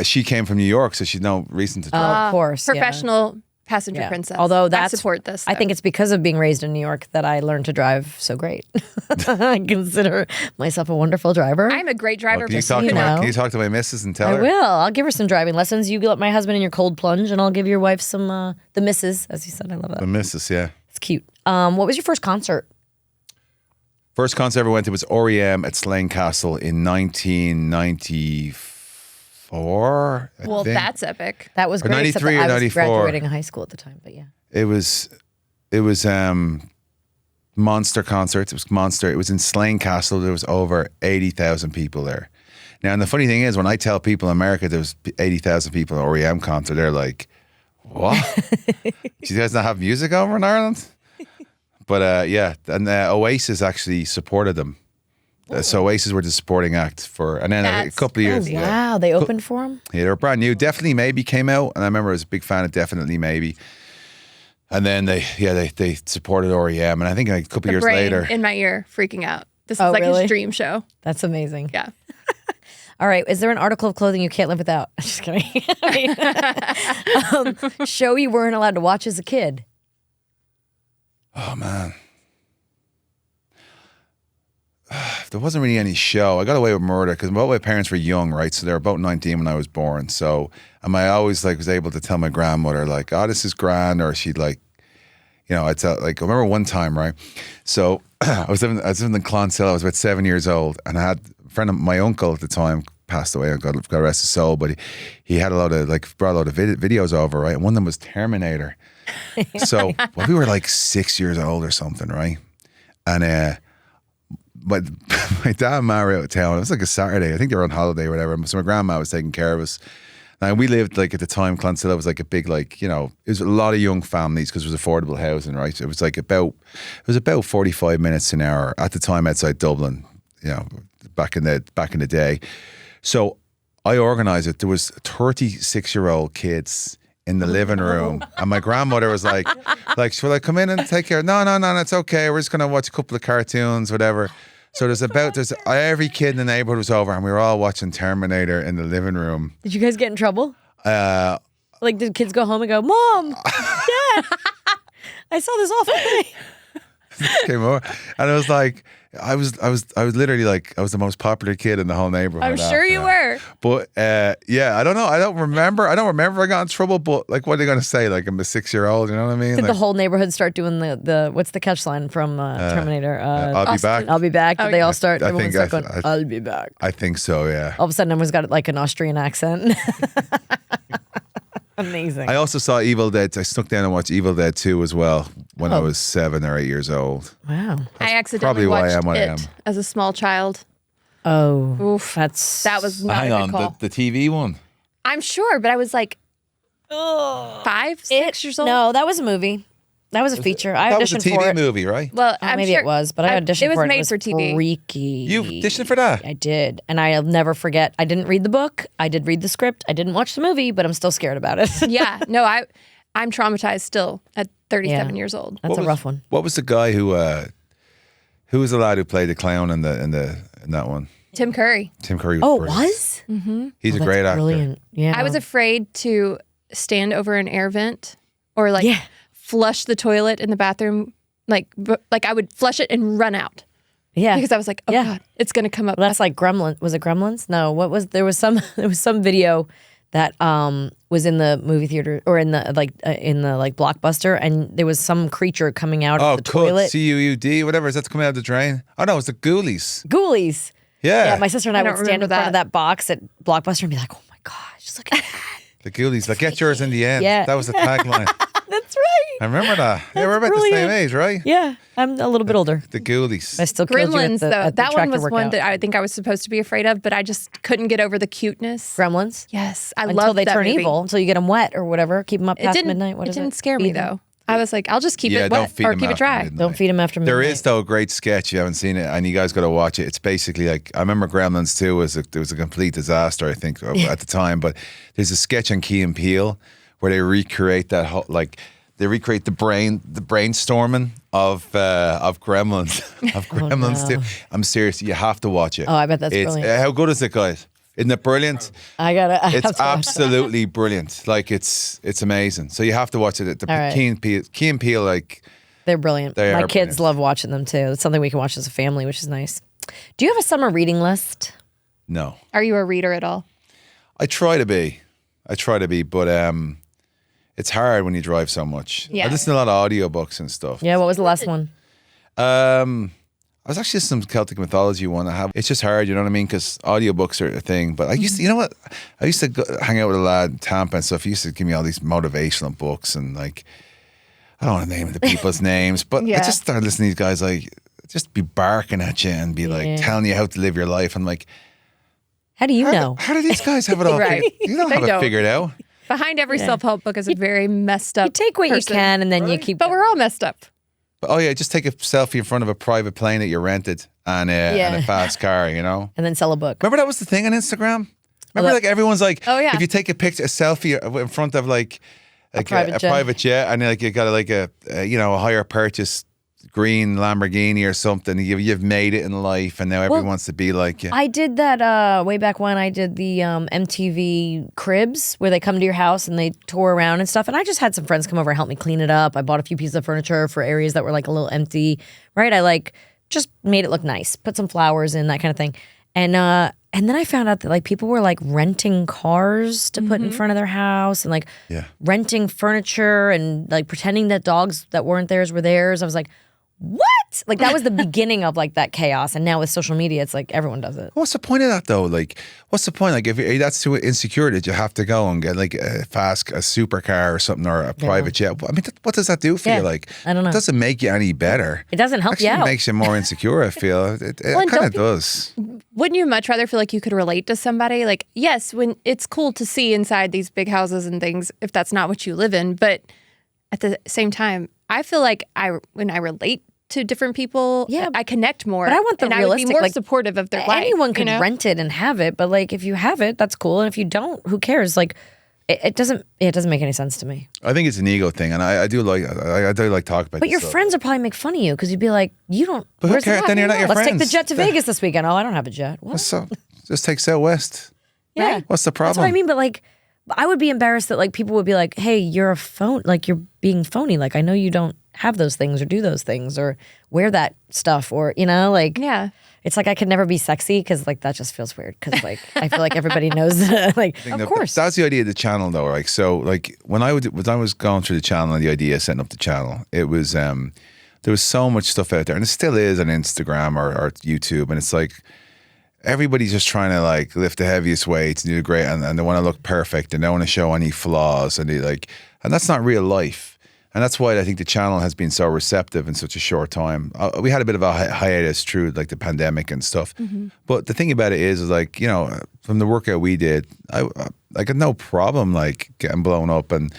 she came from New York, so she's no reason to drive. Of course, yeah. Professional passenger Yeah. princess. Although that's I support this. I think it's because of being raised in New York that I learned to drive so great. I consider myself a wonderful driver. I'm a great driver. Can you, just so talk to you my, know. know. can you talk to my missus and tell I her? will. I'll give her some driving lessons. You let my husband in your cold plunge, and I'll give your wife some the misses, as you said. I love The that. missus, yeah. It's cute. What was your first concert? First concert I ever went to was REM at Slane Castle in 1994. I Well, think. that's epic. That was Or great. except 93 that or I was 94. graduating high school at the time, but yeah. It was monster concert. It was monster. It was in Slane Castle. There was over 80,000 people there. Now, and the funny thing is, when I tell people in America there was 80,000 people at REM concert, they're like, "What? Do you guys not have music over in Ireland?" But yeah, and Oasis actually supported them. So Oasis were the supporting act for, and then a That's couple of years. crazy. Yeah. Wow, they opened for him? Yeah, they were brand new. Definitely Maybe came out, and I remember I was a big fan of Definitely Maybe. And then they supported REM, and I think like a couple The years brain later, in my ear freaking out. This is Oh, like really? his dream show. That's amazing. Yeah. All right. Is there an article of clothing you can't live without? Just kidding. Show you weren't allowed to watch as a kid. oh man, there wasn't really any show. I got away with murder because both my parents were young, right? So they were about 19 when I was born. So I always like was able to tell my grandmother like, "Oh, this is grand," or she'd like, You know, it's like I remember one time, right? So I was living in Clonsilla. I was about 7 years old, and I had a friend of my uncle at the time passed away. God rest his soul, but he had a lot of brought a lot of videos over, right? And one of them was Terminator. So we were like 6 years old or something, right? And but my dad and Ma were out of town. It was like a Saturday. I think they were on holiday or whatever. So my grandma was taking care of us. And we lived like at the time, Clonsilla was like a big it was a lot of young families because it was affordable housing, right? It was about 45 minutes an hour at the time outside Dublin, you know, back in the day. So I organised it. There was 36-year-old kids in the living room, and my grandmother was like, "Shall I come in and take care?" No, it's okay. We're just gonna watch a couple of cartoons, whatever. So there's every kid in the neighborhood was over, and we were all watching Terminator in the living room. Did you guys get in trouble? Like, did kids go home and go, "Mom, Dad, I saw this awful thing"? Came over, and it was like. I was literally like I was the most popular kid in the whole neighborhood. I'm sure you were. But yeah, I don't know. I don't remember I got in trouble. But like, what are they going to say? Like, I'm a 6-year-old. You know what I mean? Did like, the whole neighborhood start doing the what's the catch line from Terminator? I'll be back. I'll be back. Did they all start? I think going, I'll be back. I think so. Yeah. All of a sudden, everyone's got like an Austrian accent. Amazing. I also saw Evil Dead. I snuck down and watched Evil Dead 2 as well when I was 7 or 8 years old. Wow. I accidentally probably why watched I am what I it am. as a small child. Oh, Oof. that was not Hang a on, good call. the TV one. I'm sure, but I was like 5, 6 years old. No, that was a movie. That was a feature. I That was a auditioned for TV it. movie, right? Well, Oh, I'm maybe sure, it was, but I auditioned it was for it. made It was for TV. freaky. You auditioned for that? I did. And I'll never forget. I didn't read the book. I did read the script. I didn't watch the movie, but I'm still scared about it. Yeah, no, I'm traumatized still at 37 years old. That's a rough one. What was the guy who was the lad who played the clown in that one? Tim Curry. Tim Curry. Oh, brilliant. was? He's a great actor. Brilliant. Yeah. I was afraid to stand over an air vent or like flush the toilet in the bathroom. Like I would flush it and run out. Yeah. Because I was like, oh God, it's going to come up. Well, that's like Gremlins. Was it Gremlins? No. There was some video that was in the movie theater or in the Blockbuster, and there was some creature coming out of the toilet. CUUD, whatever. Is that coming out of the drain? Oh no, it's the Ghoulies. Ghoulies. Yeah. Yeah, my sister and I I would don't stand in remember front of that. that box at Blockbuster and be like, "Oh my gosh, just look at that." The Ghoulies. Like, get yours in the end. Yeah. That was the tagline. That's right. I remember that. Yeah, we're about brilliant. the same age, right? Yeah, I'm a little bit older. The Ghoulies. I still killed you Gremlins, at the, though. at the That one tractor was one workout. that I think I was supposed to be afraid of, but I just couldn't get over the cuteness. Gremlins. Yes, I Until love they that turn movie. evil, until you get them wet or whatever. Keep them up It past didn't. midnight. What it is didn't scare me Feed them. though. I was like, I'll just keep it don't wet feed or them keep it after dry. midnight. Don't feed them after midnight. There is though a great sketch. You haven't seen it, and you guys got to watch it. It's basically like I remember Gremlins 2 was a complete disaster. I think at the time, but there's a sketch on Key and Peele where they recreate that whole they recreate the brainstorming of Gremlins of Gremlins 2. I'm serious. You have to watch it. Oh, I bet that's brilliant. How good is it, guys? Isn't it brilliant? I have to It's watch that. absolutely brilliant. Like it's amazing. So you have to watch it. All right. Key and Peele, like They're brilliant. They My are kids brilliant. love watching them too. It's something we can watch as a family, which is nice. Do you have a summer reading list? no. Are you a reader at all? I try to be, but it's hard when you drive so much. Yeah. I listen to a lot of audiobooks and stuff. Yeah. What was the last one? I was actually some Celtic mythology one I have. It's just hard, you know what I mean? Because audiobooks are a thing. But I used to, you know what? I used to hang out with a lad in Tampa and stuff. He used to give me all these motivational books and like, I don't want to name the people's names, but I just started listening to these guys like, just be barking at you and be like telling you how to live your life. I'm like, How do you know? how do these guys have it all Right. figured? You don't They have it don't. figured out. Behind every self-help book is a very messed up You take what person. you can and then you keep. But we're all messed up. But, oh yeah, just take a selfie in front of a private plane that you rented and a fast car, you know? and then sell a book. Remember that was the thing on Instagram? Remember, like everyone's like, Oh, yeah. if you take a selfie in front of like a private jet, and like you got a higher purchase green Lamborghini or something, you've made it in life, and now everyone wants to be like you. I did that way back when I did the MTV Cribs, where they come to your house and they tour around and stuff. And I just had some friends come over and help me clean it up. I bought a few pieces of furniture for areas that were like a little empty, right? I just made it look nice, put some flowers in, that kind of thing. And And then I found out that like people were like renting cars to put in front of their house and like renting furniture and like pretending that dogs that weren't theirs were theirs. I was like, what? Like that was the beginning of like that chaos. And now with social media, it's like everyone does it. What's the point of that though? Like, what's the point? Like, if that's too insecure that you have to go and get like a supercar or something or a private jet. I mean, what does that do for you? Like, I don't know. It doesn't make you any better. It doesn't help Actually, you out. It makes you more insecure, I feel. It kind of does. Wouldn't you much rather feel like you could relate to somebody? Like, yes, when it's cool to see inside these big houses and things, if that's not what you live in. But at the same time, I feel like when I relate to different people, I connect more. But I want the and realistic, I would be more like, supportive of their life. Anyone can rent it and have it, but like if you have it, that's cool. And if you don't, who cares? Like it doesn't make any sense to me. I think it's an ego thing, and I do like talking about. But your friends would probably make fun of you because you'd be like, you don't. But who cares? Then you're not your Let's friends. take the jet to Vegas this weekend. Oh, I don't have a jet. What? So just take Southwest. Yeah. Right? What's the problem? That's what I mean. But like, I would be embarrassed that like people would be like, hey, you're a phone. Like you're being phony. Like I know you don't have those things or do those things or wear that stuff or like it's like I could never be sexy because like that just feels weird because like I feel like everybody knows that like of course that's the idea of the channel though. Like so like when I was going through the channel and the idea of setting up the channel, it was there was so much stuff out there and it still is on Instagram or YouTube and it's like everybody's just trying to like lift the heaviest weights and do great and they want to look perfect and they don't want to show any flaws and and that's not real life. And that's why I think the channel has been so receptive in such a short time. We had a bit of a hiatus through like the pandemic and stuff. But the thing about it is like, from the workout we did, I got no problem like getting blown up and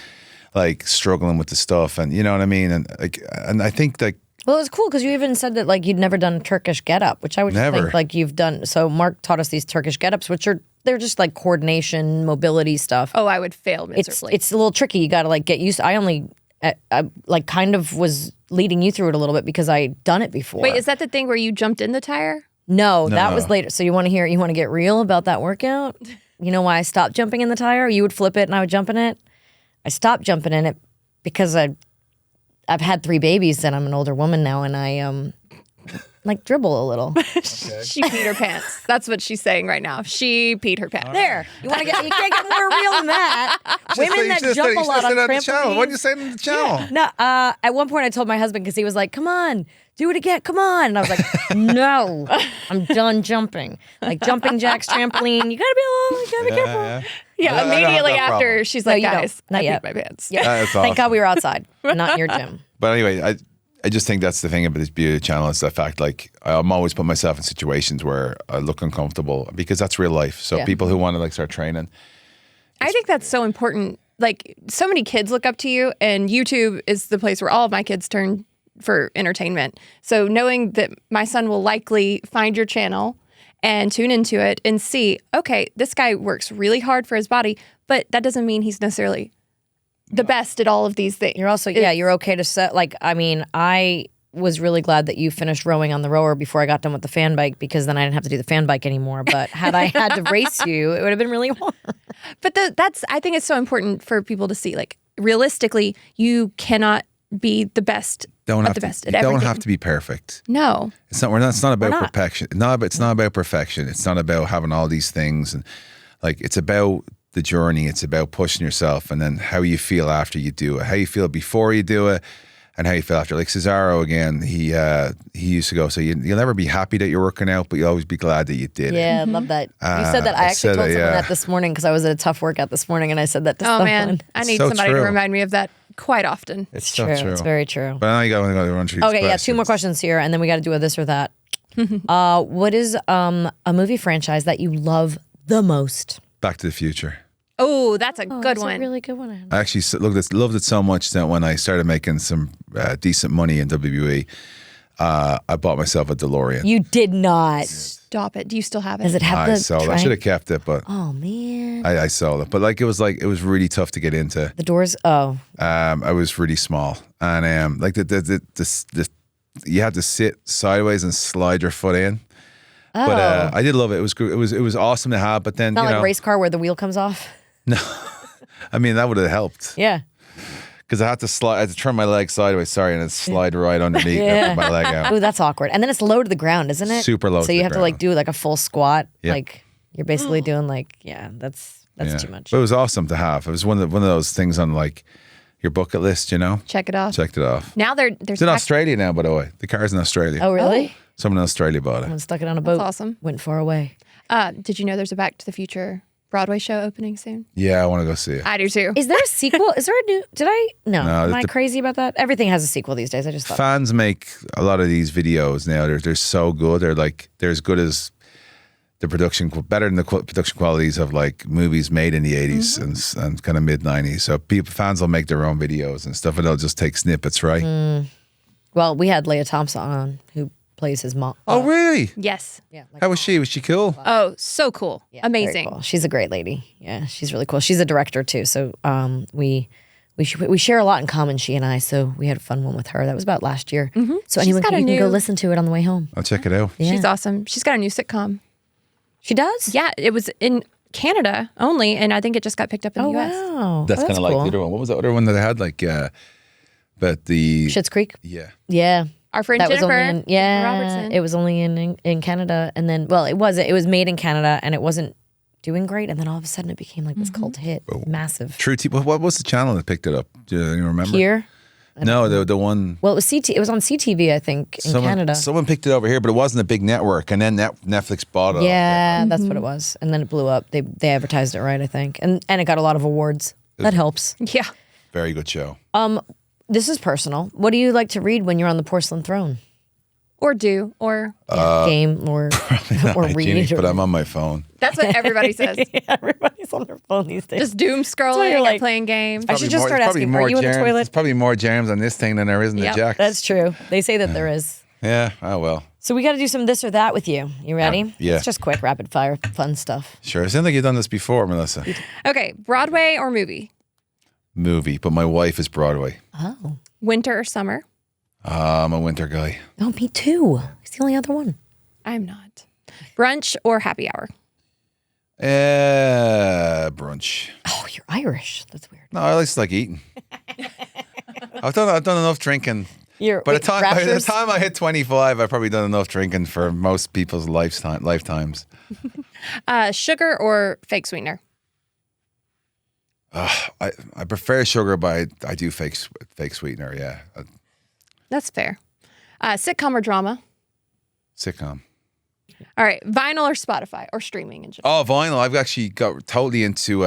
like struggling with the stuff and you know what I mean? And I think like well, it was cool because you even said that like you'd never done Turkish get-up, which I would just think like you've done. So Mark taught us these Turkish get-ups, which they're just like coordination, mobility stuff. Oh, I would fail miserably. It's a little tricky. You got to like get used to. I like kind of was leading you through it a little bit because I'd done it before. Wait, is that the thing where you jumped in the tire? No, that was later. So you want to get real about that workout? You know why I stopped jumping in the tire? You would flip it and I would jump in it. I stopped jumping in it because I've had 3 babies and I'm an older woman now and I like dribble a little. She peed her pants. That's what she's saying right now. She peed her pants. There. You can't get more real than that. Women that jump a lot on trampolines. What did you say on the channel? No, at one point I told my husband because he was like, come on, do it again, come on. And I was like, no, I'm done jumping. Like jumping jacks, trampoline, you gotta be careful. Yeah, immediately after she's like, guys, not I yet. peed my pants. Yeah. That's awesome. Thank God we were outside, not in your gym. But anyway, I just think that's the thing about this beauty channel is the fact like I'm always putting myself in situations where I look uncomfortable because that's real life. So people who want to like start training. I think that's so important. Like so many kids look up to you and YouTube is the place where all of my kids turn for entertainment. So knowing that my son will likely find your channel and tune into it and see, okay, this guy works really hard for his body, but that doesn't mean he's necessarily the best at all of these things. You're also, you're okay to set, like, I mean, I was really glad that you finished rowing on the rower before I got done with the fan bike because then I didn't have to do the fan bike anymore. But had I had to race you, it would have been really hard. But I think it's so important for people to see, like, realistically, you cannot be the best at everything. You don't have to be perfect. No. It's not about perfection. It's not about perfection. It's not about having all these things and like it's about the journey. It's about pushing yourself and then how you feel after you do it, how you feel before you do it and how you feel after. Like Cesaro again, he used to go, so you'll never be happy that you're working out, but you'll always be glad that you did it. Yeah, I love that. You said that. I actually told someone that this morning because I was at a tough workout this morning and I said that to someone. Oh man, I need somebody to remind me of that quite often. It's true. It's very true. But now you got to run through these Okay, questions. 2 more questions here and then we got to do a this or that. What is a movie franchise that you love the most? Back to the Future. Oh, that's a good one. A really good one. I actually loved it so much that when I started making some decent money in WWE, I bought myself a DeLorean. You did not. Stop it. Do you still have it? Does it have I sold it. I should have kept it, but oh man, I sold it. But it was really tough to get into. The doors. Oh, I was really small, and like the you had to sit sideways and slide your foot in. Oh. But I did love it. It was good. It was awesome to have. But then not like a race car where the wheel comes off. No, I mean that would have helped. Yeah, because I had to turn my leg sideways. Sorry, and it slide right underneath my leg out. Oh, that's awkward. And then it's low to the ground, isn't it? Super low. So you have to like do like a full squat. Yeah. Like You're basically doing like, that's too much. But it was awesome to have. It was one of those things on like your bucket list, you know? Check it off. Checked it off. Now there's It's in Australia now, by the way. The car's in Australia. Oh, really? Someone in Australia bought it. Someone stuck it on a boat. That's awesome. Went far away. Did you know there's a Back to the Future Broadway show opening soon? Yeah, I want to go see it. I do too. Is there a sequel? Is there a new? No. Am I the- crazy about that? Everything has a sequel these days. I just thought. Fans make a lot of these videos now. They're so good. They're as good as the production, better than the production qualities of like movies made in the 80s and kind of mid 90s. So fans will make their own videos and stuff, and they'll just take snippets, right? Well, we had Leah Thompson on, who plays his mom. Oh, really? Yes. Yeah. How was she? Was she cool? Oh, so cool. Yeah, very Amazing. cool. She's a great lady. Yeah, she's really cool. She's a director too. So we share a lot in common, she and I. So we had a fun one with her. That was about last year. So anyone got a you can go new- listen to it on the way home. I'll check it out. Yeah. She's awesome. She's got a new sitcom. She does? Yeah, it was in Canada only, and I think it just got picked up in Oh the US. wow. That's kind of like cool. the other one. What was the other one that I had? Like, but the Schitt's Creek. yeah. Yeah. Our friend That was Jennifer, only Jennifer Robertson. it was only in Canada, and then it was made in Canada, and it wasn't doing great, and then all of a sudden it became like this cult hit, massive. True. What was the channel that picked it up? Do you remember? Here, No, the one. well, it was It was on CTV, I think, in Canada. Someone picked it over here, but it wasn't a big network, and then Netflix bought it. Yeah, that's what it was, and then it blew up. They advertised it right, I think, and it got a lot of awards. That helps. Yeah. Very good show. This is personal. What do you like to read when you're on the porcelain throne? Or do, or Game or Hygienic, read? but I'm on my phone. that's what everybody says. Everybody's on their phone these days. Just doom why scrolling you're or like- playing games. I should just start Probably asking, more are you in the germs. toilet? There's probably more germs on this thing than there is in the Yep, Jack. That's true. They say that there is. Yeah. Oh well. So we got to do some this or that with you. You ready? Yeah. It's just quick, rapid fire, fun stuff. Sure. It sounds like you've done this before, Melissa. Okay, Broadway or movie? Movie, but my wife is Broadway. Oh. Winter or summer? I'm a winter guy. Oh, me too. It's the only other one. I'm not. Brunch or happy hour? Brunch. Oh, you're Irish. That's weird. No, I just like eating. I've done enough drinking. wait, By the Raptors? time I hit 25, I've probably done enough drinking for most people's lifetimes. Sugar or fake sweetener? I prefer sugar, but I do fake sweetener. Yeah, That's fair. Sitcom or drama? sitcom. All right, vinyl or Spotify or streaming in general? Oh, vinyl. I've actually got totally into.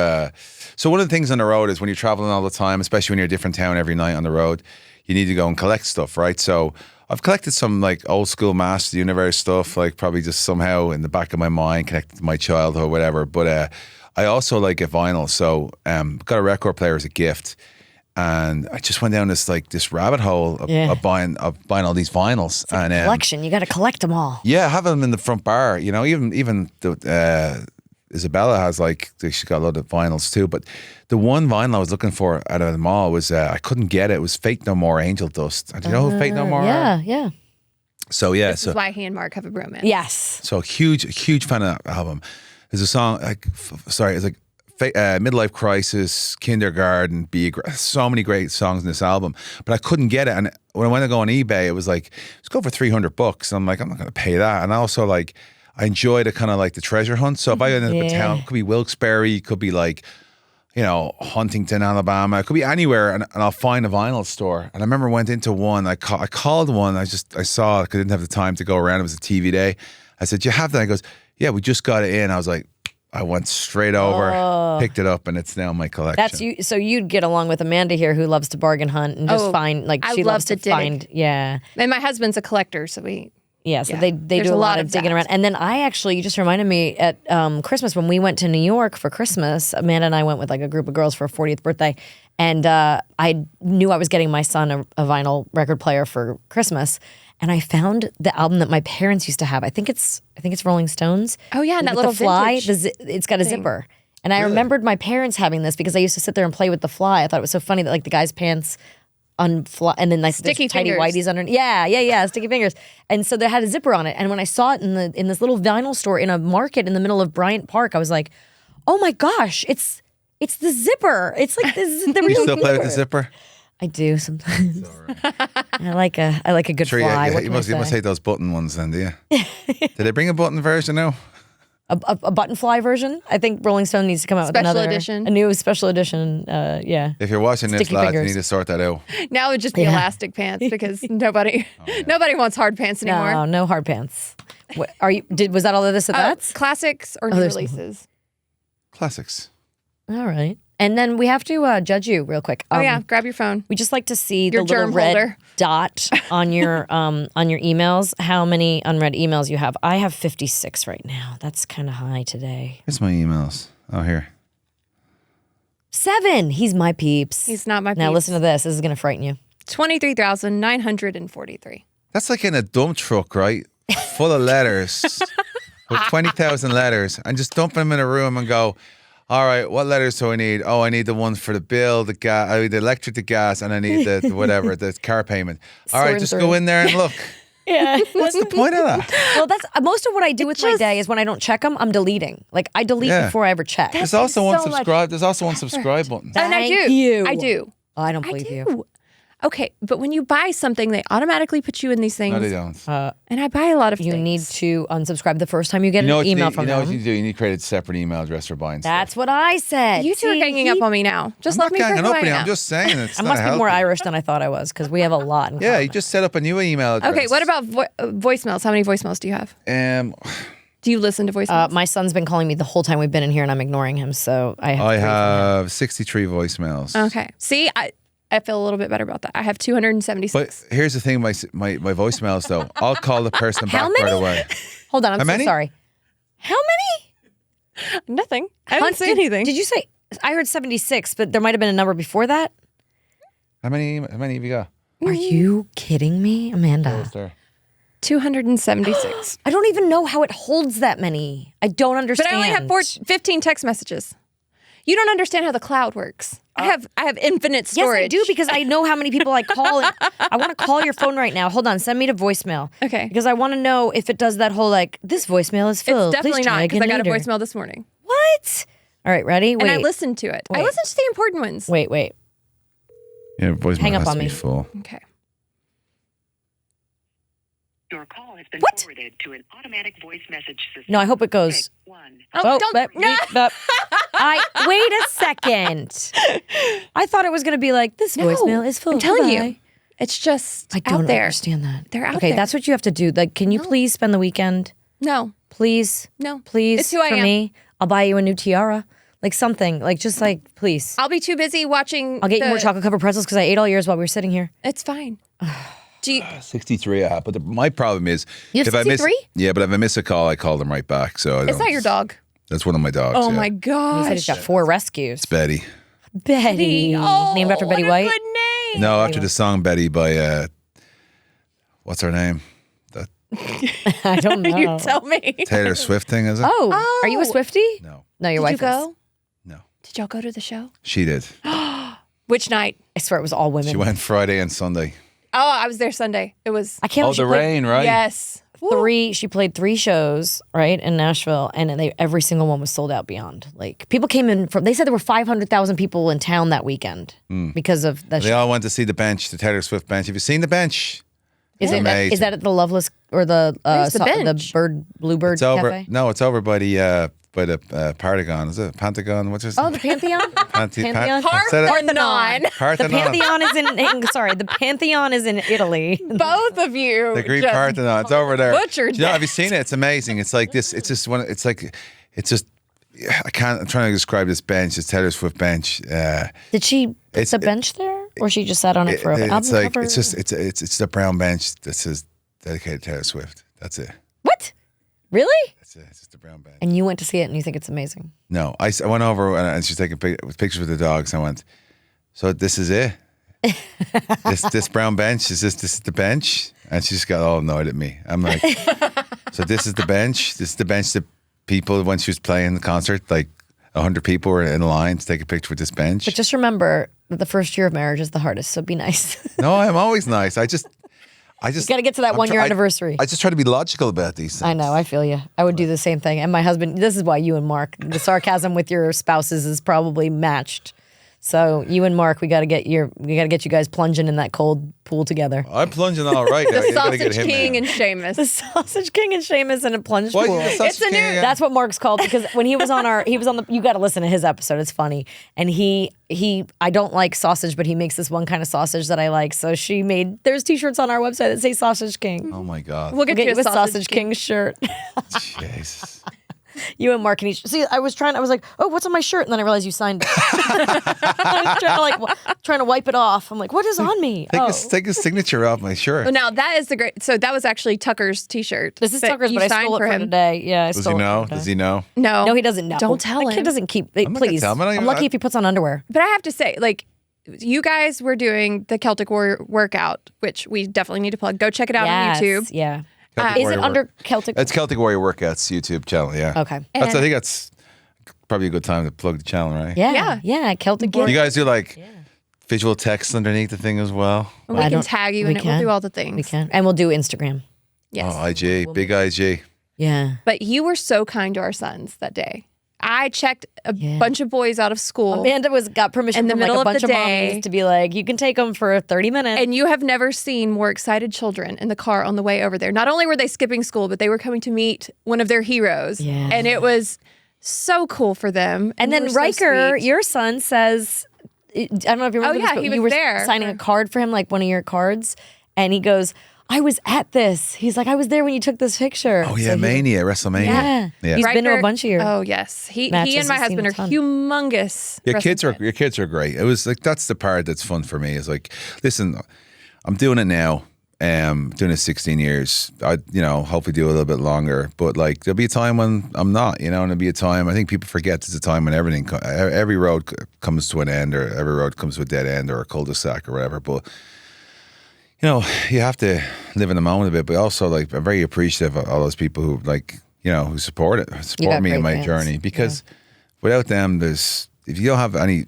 So one of the things on the road is when you're traveling all the time, especially when you're a different town every night on the road, you need to go and collect stuff, right? So I've collected some like old school Masters of the Universe stuff, like probably just somehow in the back of my mind connected to my childhood, whatever. But I also like a vinyl, so got a record player as a gift, and I just went down this rabbit hole of buying all these vinyls. And collection. You got to collect them all. Yeah, I have them in the front bar. You know, even the, Isabella has she's got a lot of vinyls too. But the one vinyl I was looking for out of them all was I couldn't get it. It was Fate No More, Angel Dust. Do you know who Fate No More are? Yeah. So yeah, This is why he and Mark have a bromance. Yes. so huge fan of that album. There's a song it's like Midlife Crisis, Kindergarten, so many great songs in this album, but I couldn't get it. And when I went to go on eBay, it was like, let's go for $300. I'm like, I'm not going to pay that. And I also I enjoy the kind of the treasure hunt. So if I end up in town, it could be Wilkes-Barre, it could be Huntington, Alabama, it could be anywhere, and I'll find a vinyl store. And I remember I went into one, I called one, I saw it, I didn't have the time to go around, it was a TV day. I said, "Do you have that?" He goes, "Yeah, we just got it in." I was like, I went straight over, picked it up, and it's now in my collection. That's you. So you'd get along with Amanda here, who loves to bargain hunt and just find I she love loves to to dig. find. Yeah. And my husband's a collector, so we. Yeah, so Yeah. they There's do a a lot lot of of digging that. around. And then you just reminded me at Christmas when we went to New York for Christmas, Amanda and I went with a group of girls for a 40th birthday. And I knew I was getting my son a vinyl record player for Christmas. And I found the album that my parents used to have. I think it's Rolling Stones. Oh, yeah, and that With little the fly. vintage It's got a zipper. And I remembered my parents having this because I used to sit there and play with the fly. I thought it was so funny that the guy's pants unfly and then Sticky there's tidy fingers. whities under. Yeah, sticky fingers. And so they had a zipper on it. And when I saw it in this little vinyl store in a market in the middle of Bryant Park, I was like, oh my gosh, it's the zipper. It's like this. The you real still play with the zipper? I do sometimes. I like a good Sure, fly. What you can I must say? hate those button ones then, do you? Did they bring a button version now? a button fly version. I think Rolling Stone needs to come out with Special another edition. a new special edition. Yeah. If you're watching this, Sticky lads, fingers. you need to sort that out. Now it'd just be elastic pants because nobody wants hard pants anymore. No hard pants. What, was that all of this? That's Classics or new releases? Classics. all right. And then we have to judge you real quick. Grab your phone. We just like to see Your the little germ red holder. dot on your emails. How many unread emails you have? I have 56 right now. That's kind of high today. Here's my emails. Oh, here. 7. He's my peeps. He's not my Now peeps. listen to this. This is gonna frighten you. 23,943. That's like in a dump truck, right? Full of letters with 20,000 letters, and just dump them in a room and go, all right, what letters do I need? Oh, I need the one for the bill, the gas, I need the electric, the gas, and I need the whatever, the car payment. All right, Sorting just through. go in there and look. Yeah. What's the point of that? Well, that's most of what I do with my day is when I don't check them, I'm deleting. Like I delete Yeah. before I ever check. There's also one so much subscribe. There's also one subscribe button. And I Thank do. you. I do. Oh, I don't I believe you. do. Okay, but when you buy something, they automatically put you in these things. No, they don't. And I buy a lot of You things. need to unsubscribe the first time you get You know an what you email need, from you know them. what you do? You need to create a separate email address for buying That's what I said. You two are See, ganging up on me now. Just stuff. let I'm me not for ganging who up I on you. am. I'm just saying it's I not must be more helping. Irish than I thought I was because we have a lot in Yeah, common. you just set up a new email address. Okay, what about voicemails? How many voicemails do you have? Do you listen to voicemails? My son's been calling me the whole time we've been in here, and I'm ignoring him. So I have. I three from him. have 63 voicemails. Okay. See, I feel a little bit better about that. I have 276. But here's the thing, my voicemails though. I'll call the person How back right many? away. Hold on, I'm How so many? sorry. How many? Nothing. I didn't say anything. Did you say? I heard 76, but there might have been a number before that. How many have you got? Are you kidding me, Amanda? Is there? 276. I don't even know how it holds that many. I don't understand. But I only have 15 text messages. You don't understand how the cloud works. I have infinite storage. Yes, I do because I know how many people I call. I want to call your phone right now. Hold on, send me to voicemail. Okay. Because I want to know if it does that whole like this voicemail is filled. It's definitely Please not try because I again got a later. voicemail this morning. What? All right, ready? Wait. And I listened to it. I Wait. listened to the important ones. Wait. Yeah, voicemail Hang up has on to be me. full. Okay. Your call has been What? forwarded to an automatic voice message system. No, I hope it goes. Pick 1. Oh, don't. Wait a second. I thought it was going to be like this No, voicemail is full. I'm telling Goodbye. you. It's just I don't out there. understand that. They're out okay, there. that's what you have to do. Like, can you please spend the weekend? No. Please, No. please. It's who I for am. me. I'll buy you a new tiara, like something, like just like please. I'll be too busy watching. I'll get you more chocolate covered pretzels because I ate all yours while we were sitting here. It's fine. Do you, 63 I have. But my problem is You have if I miss 63? Yeah, but if I miss a call, I call them right back. So it's not your dog. That's one of my dogs. Oh yeah. my He said gosh. he's got 4 rescues. It's Betty. Betty, Oh, named after Betty what a White. good name. No, after the song Betty by what's her name? That I don't know. You tell me. Taylor Swift thing, is it? Oh, are you a Swiftie? No. No, your Did wife you is. go? No. Did y'all go to the show? She did. Which night? I swear it was all women. She went Friday and Sunday. Oh, I was there Sunday. It was I can't. Oh, believe she the played rain, right? yes. She played 3 shows right in Nashville, and every single one was sold out beyond. Like people came in from. They said there were 500,000 people in town that weekend because of that. They all went to see the bench, the Taylor Swift bench. Have you seen the bench? Is it? amazing. Is that at the Loveless or the Where's the bench? Bluebird It's over. Cafe? No, it's over by the Partagon. Is it Pentagon? What's it? Oh, the Pantheon. Pantheon? Parthenon. The Parthenon. Pantheon is sorry, the Pantheon is in Italy. Both of you. The Greek just Parthenon. It's over there. butchered Do you know, that. have you seen it? It's amazing. It's like this. It's just one. It's like. It's just. I can't. I'm trying to describe this bench. It's Taylor Swift bench. Did she put It's- the bench there, or she just sat on it for an album it's like cover? it's just it's the brown bench that says dedicated to Taylor Swift. That's it. What? Really? That's it. It's just a brown bench. And you went to see it, and you think it's amazing? No, I went over and she's taking pictures with the dogs. I went, so this is it. this brown bench this is the bench, and she just got all annoyed at me. I'm like, so this is the bench. This is the bench that people when she was playing the concert, like 100 people were in line to take a picture with this bench. But just remember that the first year of marriage is the hardest. So be nice. No, I'm always nice. I just Got to get to that 1 year anniversary. I just try to be logical about these things. I know. I feel you. I would do the same thing. And my husband. This is why you and Mark, the sarcasm with your spouses is probably matched. So you and Mark, we got to get you guys plunging in that cold pool together. I'm plunging all right. The I gotta get Sausage him King in. and Sheamus. The Sausage King and Sheamus in a plunge Why pool. is he the It's a Sausage new- King again? That's what Mark's called, because when he was on you got to listen to his episode. It's funny. And I don't like sausage, but he makes this one kind of sausage that I like. So there's t-shirts on our website that say Sausage King. Oh my God. We'll get We'll you get a you a Sausage King shirt. Jesus. You and Mark can each see. I was like, oh, what's on my shirt? And then I realized you signed it. I was trying to wipe it off. I'm like, what is on me? Take his signature off my shirt. Well, now that is the great. So that was actually Tucker's T-shirt. This is that Tucker's, you but I signed stole it for him. today. Yeah, I Does he stole it know? for today. Does he know? No, he doesn't know. Don't tell That him. kid doesn't keep. not gonna Please, tell him. I don't I'm even- lucky if he puts on underwear. But I have to say, like, you guys were doing the Celtic Warrior workout, which we definitely need to plug. Go check it out on YouTube. Yeah. Celtic Is Warrior it under Celtic? It's Celtic Warrior Workouts YouTube channel. Yeah. Okay. I think that's probably a good time to plug the channel, right? Yeah. Celtic. Do you guys do like visual text underneath the thing as well? And we I can don't- tag you we in it. We'll can. do all the things. We can, and we'll do Instagram. Yes. Oh, IG, big IG. Yeah. But you were so kind to our sons that day. I checked a bunch of boys out of school. Amanda got permission In the from middle a of bunch the of day. mommies to be like, you can take them for 30 minutes. And you have never seen more excited children in the car on the way over there. Not only were they skipping school, but they were coming to meet one of their heroes. Yeah. And it was so cool for them. And you then were so Riker, sweet. your son, says, I don't know if you remember this, yeah, but he you was were there. signing a card for him, like one of your cards. And he goes, I was at this. He's like, I was there when you took this picture. Oh yeah, So Mania, WrestleMania. Yeah. He's been to a bunch of your Oh yes, he matches. and my He's seen husband a are ton. humongous. Your wrestling kids are great. It was like that's the part that's fun for me. Is like, listen, I'm doing it now. Doing it 16 years. I hopefully do a little bit longer. But like there'll be a time when I'm not. And there'll be a time. I think people forget there's a time when every road comes to an end, or every road comes to a dead end, or a cul-de-sac, or whatever. But you have to live in the moment a bit. But also, like, I'm very appreciative of all those people who who support me in great my fans. journey, because without them, if you don't have any,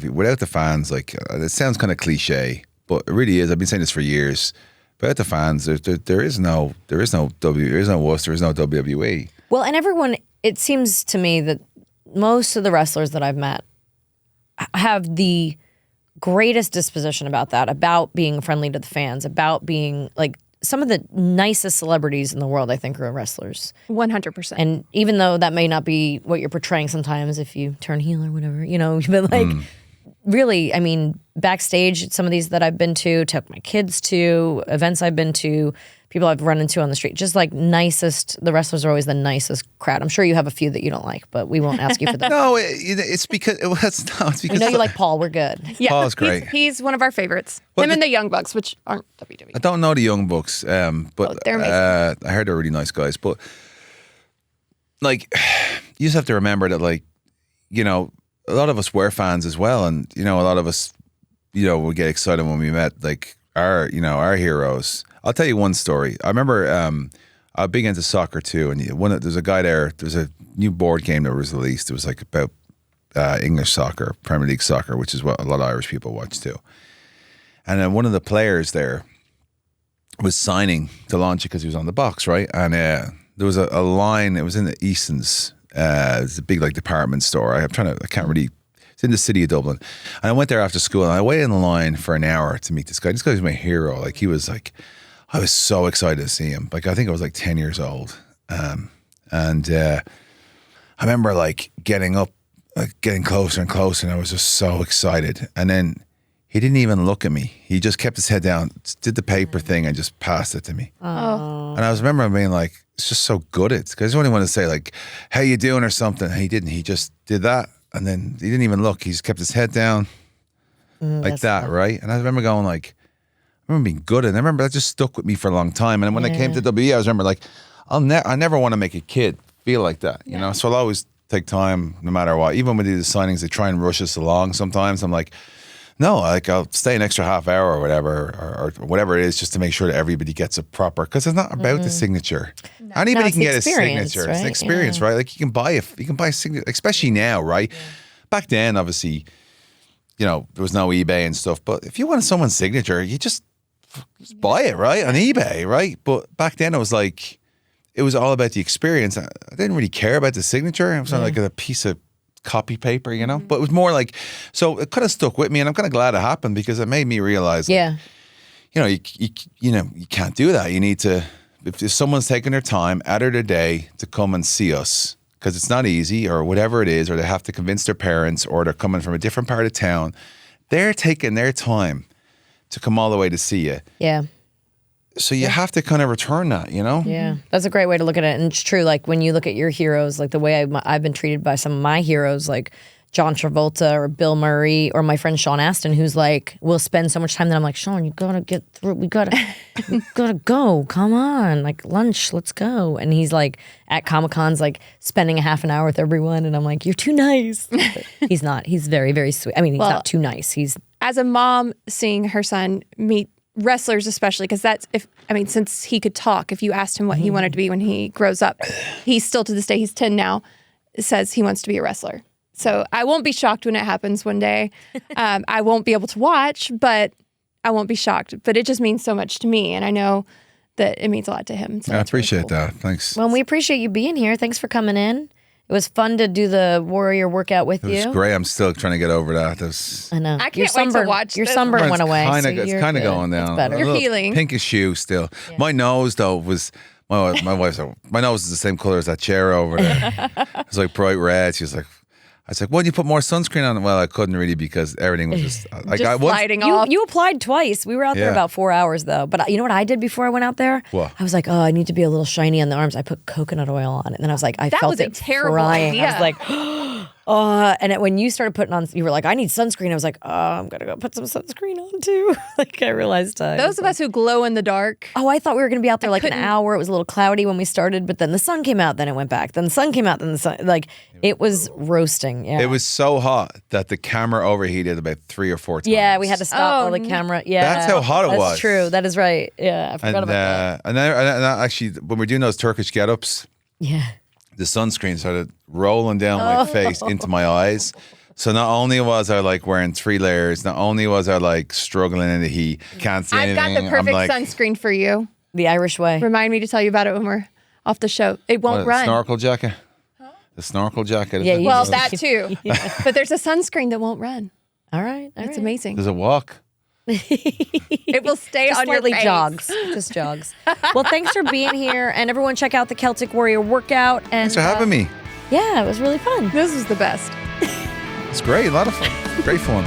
without the fans, like it sounds kind of cliche, but it really is. I've been saying this for years. Without the fans, there is no us, there is no WWE. Well, and everyone, it seems to me that most of the wrestlers that I've met have the greatest disposition about being friendly to the fans, about being like some of the nicest celebrities in the world, I think, are wrestlers. 100%. And even though that may not be what you're portraying sometimes if you turn heel or whatever, but like really, I mean, backstage, some of these that I've been to, took my kids to, events I've been to, people I've run into on the street, just like the wrestlers are always the nicest crowd. I'm sure you have a few that you don't like, but we won't ask you for that. No, it's because it's because I know you like Paul, we're good. Yeah, Paul's great. He's one of our favorites. Well, Him and the Young Bucks, which aren't WWE. I don't know the Young Bucks, but they're amazing. I heard they're really nice guys. But like, you just have to remember that, like, a lot of us were fans as well, and a lot of us, would get excited when we met like our heroes. I'll tell you one story. I remember I'm big into soccer too, and there's a guy there. There's a new board game that was released. It was like about English soccer, Premier League soccer, which is what a lot of Irish people watch too. And then one of the players there was signing to launch it because he was on the box, right? And there was a line. It was in the Easton's. It's a big like department store. I can't really. It's in the city of Dublin, and I went there after school, and I waited in the line for an hour to meet this guy. This guy was my hero. Like he was like, I was so excited to see him. Like I think I was like 10 years old, and I remember like getting up, like getting closer and closer, and I was just so excited. And then he didn't even look at me. He just kept his head down, did the paper thing, and just passed it to me. Oh. And I remember being like, it's just so good at it. Because I just only want to say like, how you doing or something. And he didn't. He just did that. And then he didn't even look. He just kept his head down like that, right? And I remember going like, I remember being good. And I remember that just stuck with me for a long time. And when I came to WWE, I remember like, I never want to make a kid feel like that, you know? So I'll always take time no matter what. Even when we do the signings, they try and rush us along sometimes. I'm like, no, like I'll stay an extra half hour or whatever, or whatever it is, just to make sure that everybody gets it proper. Because it's not about the signature. Anybody it's can the get a experience, signature. It's an right? experience, right? Like you can buy a signature, especially now, right? Back then, obviously, there was no eBay and stuff. But if you wanted someone's signature, you just buy it, right, on eBay, right? But back then, it was like, it was all about the experience. I didn't really care about the signature. It was like a piece of copy paper, you know. But it was more like, so it kind of stuck with me, and I'm kind of glad it happened because it made me realize, like, Yeah. you know, you can't do that. You need to, if someone's taking their time out of their day to come and see us, because it's not easy or whatever it is, or they have to convince their parents, or they're coming from a different part of town, they're taking their time to come all the way to see you. Yeah. So you have to kind of return that, you know? Yeah, that's a great way to look at it. And it's true, like when you look at your heroes, like the way I've been treated by some of my heroes, like John Travolta or Bill Murray or my friend Sean Astin, who's like, will spend so much time that I'm like, Sean, you gotta get through, we gotta go, come on, like lunch, let's go. And he's like at Comic-Cons, like spending a half an hour with everyone. And I'm like, you're too nice. But he's not, he's very, very sweet. I mean, he's not too nice. He's, As a mom, seeing her son meet wrestlers, especially because since he could talk, if you asked him what he wanted to be when he grows up, he's still to this day, he's 10 now, says he wants to be a wrestler. So I won't be shocked when it happens one day. I won't be able to watch, but I won't be shocked. But it just means so much to me, and I know that it means a lot to him. So I that's really appreciate cool. that. Thanks. well, we appreciate you being here. Thanks for coming in. It was fun to do the warrior workout with It you. was great. I'm still trying to get over that. I know. I can't your wait to sunburn, watch Your this. sunburn went away. It's so kind of you're going good. down. It's better. A You're little healing. Pinkish hue still. My nose though was my wife's. My nose is the same color as that chair over there. It's like bright red. She was like, I was like, "Well, you put more sunscreen on it." Well, I couldn't really because everything was just like Just sliding off. You applied twice. We were out there Yeah. about 4 hours though. But you know what I did before I went out there? What? I was like, oh, I need to be a little shiny on the arms. I put coconut oil on it. And then I was like, I That felt was a it terrible frying. I was idea. like, when you started putting on, you were like, I need sunscreen. I was like, oh, I'm going to go put some sunscreen on too. Like I realized. Those of us who glow in the dark. Oh, I thought we were going to be out there like an couldn't- hour. It was a little cloudy when we started, but then the sun came out, then it went back. Then the sun came out, then the sun, like it was roasting. Yeah. It was so hot that the camera overheated about 3 or 4 times. Yeah, we had to stop Oh, all the camera. Yeah. That's how hot it That's was. true. That is right. Yeah, I forgot And about that. and actually, when we're doing those Turkish get-ups, Yeah. the sunscreen started rolling down my face into my eyes. So not only was I like wearing 3 layers, not only was I like struggling in the heat, can't see I've anything. got the perfect I'm like, sunscreen for you. The Irish way. Remind me to tell you about it when we're off the show. It won't what, run. snorkel jacket. The snorkel jacket. Yeah, you Well, just- that too. But there's a sunscreen that won't run. All right. It's amazing. Does it walk? It will stay Just on your slightly face. jogs. Just jogs. Well, thanks for being here. And everyone check out the Celtic Warrior workout. And Thanks for having me. Yeah, it was really fun. This was the best. It's great. A lot of fun. Great fun.